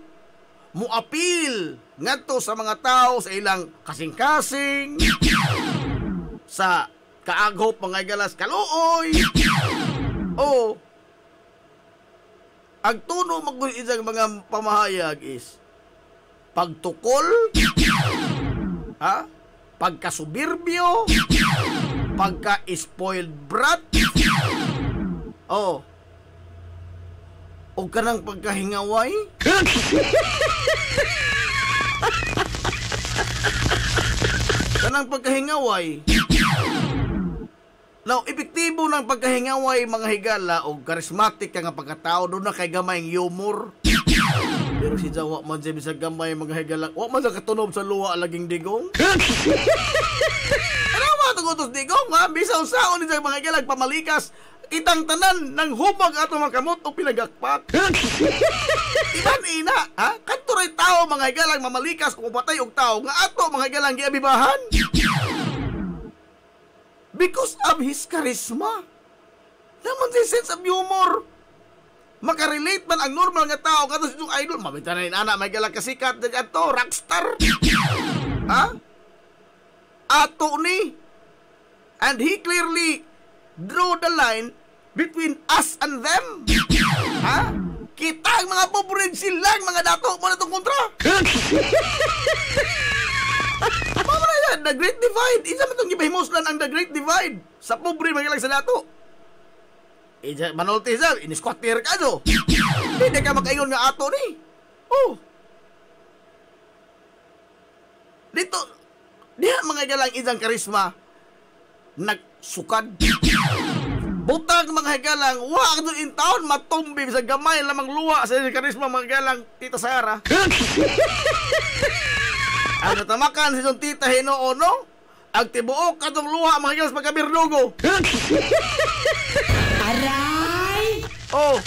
mo appeal ngadto sa mga tao sa ilang kasing-kasing, sa kaaghop mga igalas kaluoy. O ang tuno magul isang mga pamahayag is pagtukol, ha? Pagkasubirbyo, pagka-spoiled brat, o kanang pagkahingaway. Kanang pagkahingaway. Now, epektibo ng pagkahingaway mga higala o charismatic ka nga pagkatao, doon na kay gamayng humor. Pero si Jawa man siya bisag gamay mga higala, wak man siya katunob sa luwa laging digong. Ano ba itong utos digong, ha? Bisaw saon din sa mga higala, pamalikas, kitang tanan ng hubag ato mga kamot o pinagakpat. Iban ina, ha? Kanturay tao mga higalang mamalikas kung patay og tao nga ato mga higalang giabibahan. Because of his charisma. Naman si sense of humor. Makarelate man ang normal nga tao kato si itong idol. Mabita na yung anak, may galang kasikat na ito, rockstar. Ha? Ato ni. And he clearly draw the line between us and them. Ha? Kita ang mga pobre silang mga dato mo na itong kontra. Paano na yan? The Great Divide. Isa man itong gipahimoslan ang The Great Divide. Sa pobre magilang sa dato. Manulti sa, in-squatter ka no. Hindi ka makaingon nga ato ni. Oh. Dito, diha mga galang isang karisma nagsukad. Butang mga higalang, wak doon in town, matumbi sa gamay lamang luwa sa karisma mga higalang Tita Sara. Ang natamakan si Don Tita Hinoono, ang tibuok katong luwa mga higalang sa pagkabirdugo. Aray! Oh.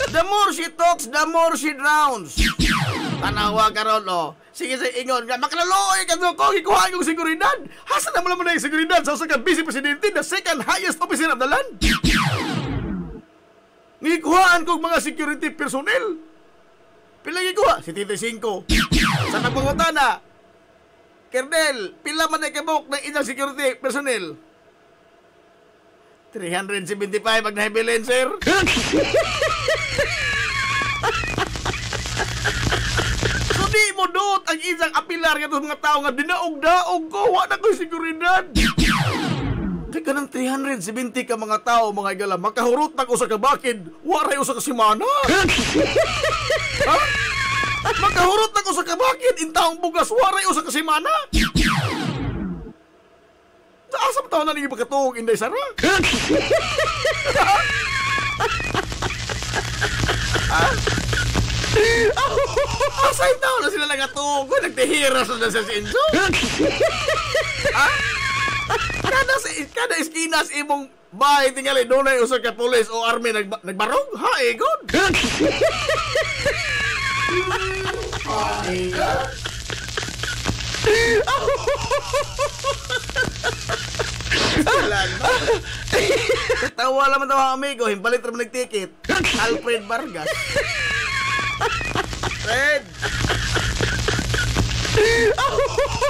The more she talks, the more she drowns. Tanawa ka ron, oh. Sige sa ingon nga, makalaloy ka doon ko, ikuhaan yung seguridad. Hasa naman naman na yung seguridad sa usang busy presidente, the second highest officer of the land. Ngikuhaan kong mga security personnel. Pila ngikuha? 75. Sa nagpangutana, Kernel, pila man ay kabok ng ilang security personnel? 375 ang nahibilin, sir. So di mo doot ang isang apilar nga sa mga tao nga dinaog-daog ko, wala ko'y seguridad. Kaya ka ng 370 ka mga tao, mga igala, makahurot na ko sa kabakid, waray usa ka simana. Ha? Makahurot na ko sa kabakid, intaong bugas, waray usa ka simana. Asam taon na naging pagkatuog, Inday Sara. Asay taon na sila nagatuog, nagtihiras na sa Enzo. Kada iskinas imong bahay tingali, doon ay usag ka pulis o army nagbarog? Ha, egon? Tawa naman tawa amigo, himpalit naman nagtikit. Alfred Vargas. Fred!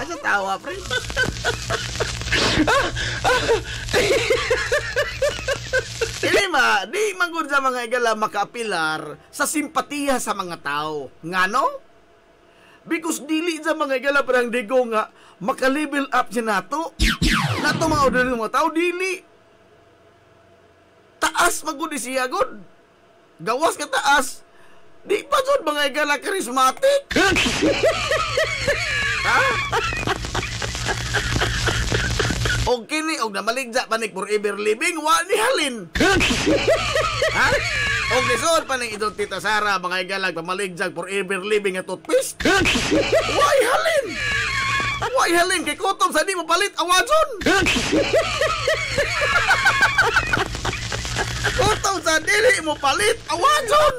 Ano tawa, Fred? Di manggod sa mga igala makaapilar sa simpatiya sa mga tao. Ngano? Because dili sa mga igala parang digo nga maka-level up siya nato. Nato mga order ng mga tao, dili. Taas magudi siya, god. Gawas ka taas. Di pa dyan mga igala charismatic. Ha? O kini, o namaligja panik forever living, wa ni halin. Ha? O gisod panik idong Tita Sara, mga igalag pamaligjag forever living at toothpaste. Why halin? Why halin? Kay kutom sa di mo palit, awadson. Kutom sa dili mo palit, awadson.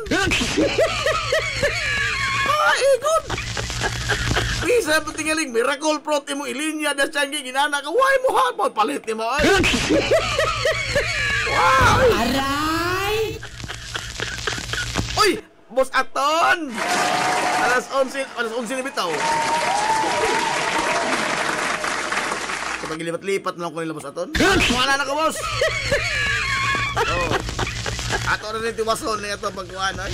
Ikon. Bisa pa tingaling miracle fruit mo ilinya da changi ginana ka why mo ha mo palit ni mo ay. Wow! Aray! Uy, Boss Aton. Alas 11 na bitaw. Kapag lipat-lipat na lang ko nila, Boss Aton. Wala na ka, boss. Oh. Ato na rin tiwason na ito pagkuhan ay.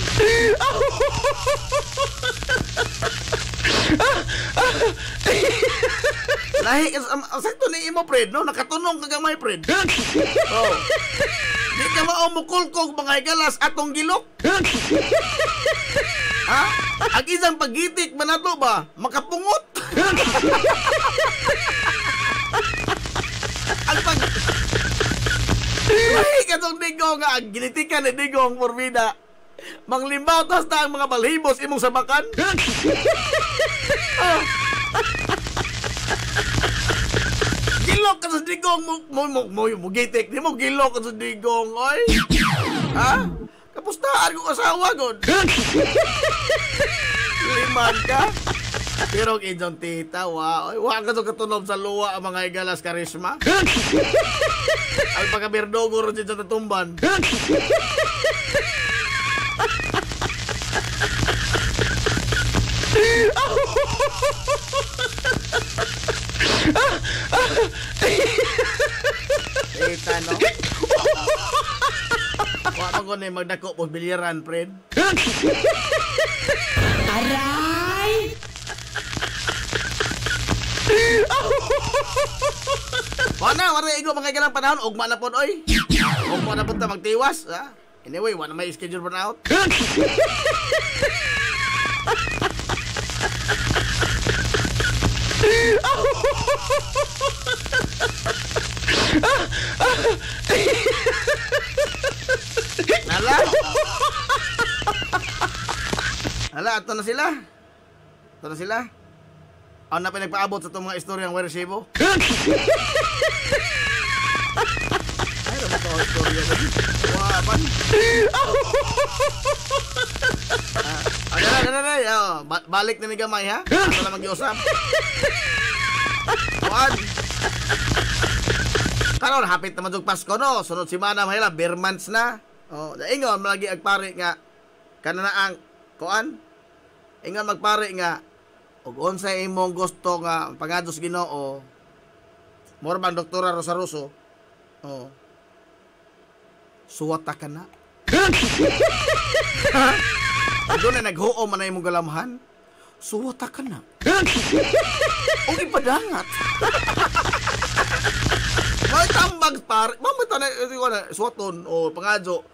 Lahi, sakto ni imo, Fred, no? Nakatunong ka gamay, Fred. Oh. Di ka maumukulkog mga igalas atong gilok. Ha? Ang isang pagitik manato ba? Makapungot. Ang pag... Lahi ka itong digong nga, ang ginitikan ni digong Formida. Manglimbaw tas ta ang mga balhibos imong sabakan. Oh. Gilok ka sa digong mo gitik di mo gilok ka sa digong oy. Ha? Kapustaan ko asawa god. Liman ka. Pero kidong tita wa ka to katunob sa luwa ang mga igalas karisma. Ang pagkabirdogo ron sa tatumban. Kita, no? Wala ko na magdako po bilyaran, friend. Aray! Wala igo mga kailang panahon. Ugma na po, oy. Ugma na po ta magtiwas. Ha? Anyway, wala may schedule burn out. Hala, ito na sila. Ano na pinagpaabot sa itong mga istoryang may resibo? Ay, naman ito ang istorya na. Wapan. Balik na ni Gamay, ha? Ano na mag-iusap? Juan. Karon, hapit naman yung Pasko, no? Sunod si Mana, mahila, beer months na. Ingon, malagi agpari nga. Kananaang, kuan? Ingon magpari nga. Ug unsay imong gusto nga pangados Ginoo, more bang Doktora Rosaruso, suwata ka na. Doon na naghuo man na imong galamhan, suwata ka na. O ipadangat. May tambag pare, mamita na suwaton o pangadyo,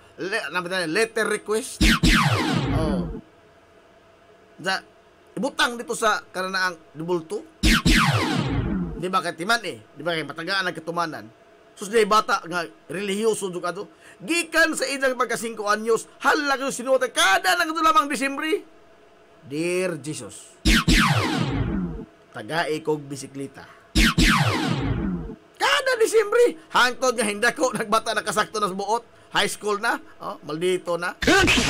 letter request. Ibutang dito sa karanaang dibulto. Di ba kay timan di ba kay matagaan ang katumanan. Susday bata nga relihiyoso jud ato. Gikan sa edang pagka 5 anyos, hala ko sinuota kada lang ito lamang Disyembre. Dear Jesus. Tagai kog bisikleta. Kada Disyembre, hangtod nga hindi ko nagbata nakasakto na sa buot. High school na, maldito na.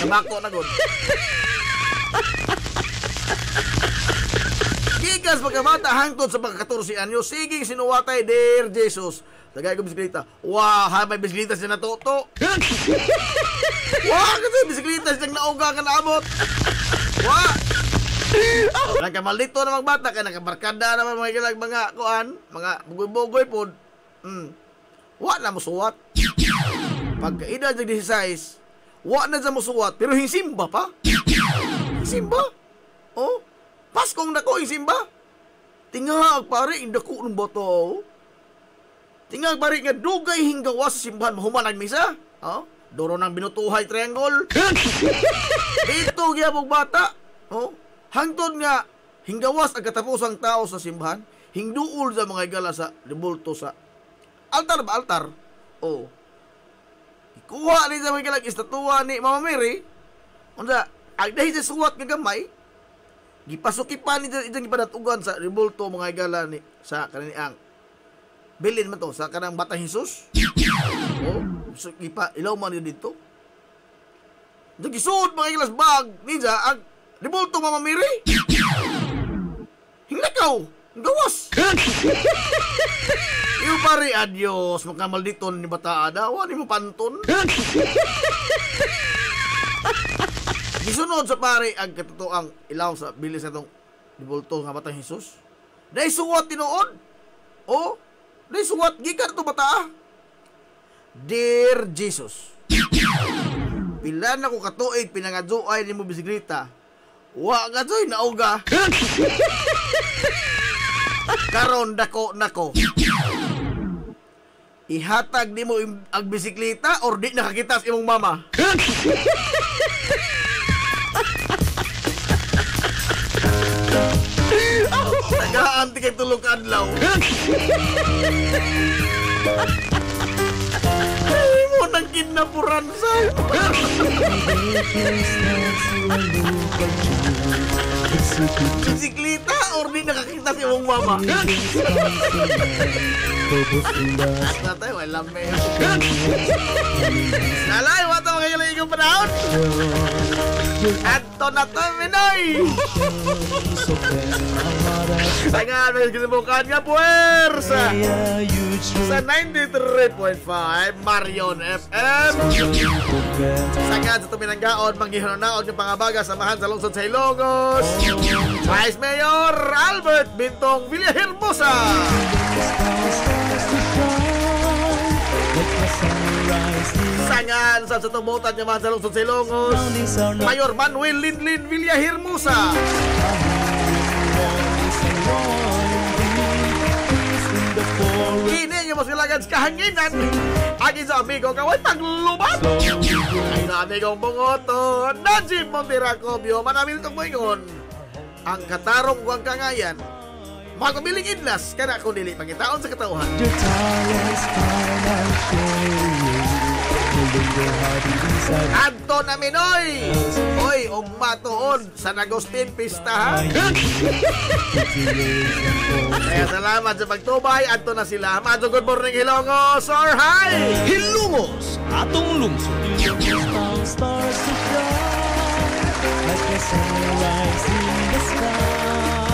Nabako na gud. Gikas pagkabata hangtod sa pagka-14 anyo, siging sinuwatay, Dear Jesus. Tagay ko bisikleta. Wow, may bisikleta siya natuto. Wow, kasi bisikleta siya nauga ka naabot. Wow. Nagkamaldito na magbata, kaya nakabarkada naman mga kuan, mga bugoy-bugoy po. Wa na mo suwat. Pagka-edad ng 16, wa na dyan mo suwat, pero hinsimba pa. Hinsimba? Paskong nako yung simba. Tingag pare, indako ng boto. Tingag pare nga dugay hinggawa sa simbahan mahumanag misa. Doro ng binutuhay triangle. Dito gyapon bata. Hangtod nga hinggawas ang katapusang tao sa simbahan, hingduol sa mga igala sa dibulto sa altar ba altar. Ikuha ni sa mga igalang estatwa ni Mama Mary. Unsa, agdahi sa suwat nga gamay. Gipasuki pa ni idang ipadatugan sa rebulto mga igala ni sa kaniniang bilin man to sa kanang Batang Hesus. So gipa ilaw man dito. Dagisud mga ilas bag ninja ang rebulto Mama Mary. Hinglakaw, gawas. Iyo pare adios makamalditon ni bata daw ni mo panton. Gisunod sa pare ang katotoang ilaw sa bilis na itong dibulto nga Batang Hesus. Dahil suwat tinuod. Dahil suwat gikan ito bata. Dear Jesus. Pila na ko katuig pinangadzuay ni mo bisikleta. Wa nga do'y nauga. Karon dako nako. Ihatag ni mo ang bisikleta or di nakakitas imong mama. Tagaan ti kay tulog adlaw. Ay mo nang kinapuran sa. Bisikleta or di nakakita si mong mama. At na tayo, walang may. Nalay, wata mga magaling yung panahon. Ato na to, Minoy. Tangan, may kinibukan nga puwersa. Sa 93.5 Marion FM. Tangan sa tuminanggaon, manghihanaon yung pangabaga samahan sa lungsod sa Ilongos. Vice Mayor Albert Bintong Villahermosa. Sangan sa tumutan niya sa lungsod sa Ilongos, Mayor Manuel Linlin Villahermosa. Kini niyo mas kailangan sa kahanginan. Agin sa amigo kaway taglubad. Ay na amigong bungoto, Najib Monteracobio, manamin itong moingon. Ang katarong huwag kangayan, magpabiling idlas, kana kung dili pangitaon sa katauhan. Anton na Minoy! Oy, ugmatoon sa Agustin Pista, ha? Kaya salamat sa pagtubay. Anton na sila. Mato, good morning, Hilongos or hi! Hilongos, atong lungsod. Stars to fly like a sunrise in the sky.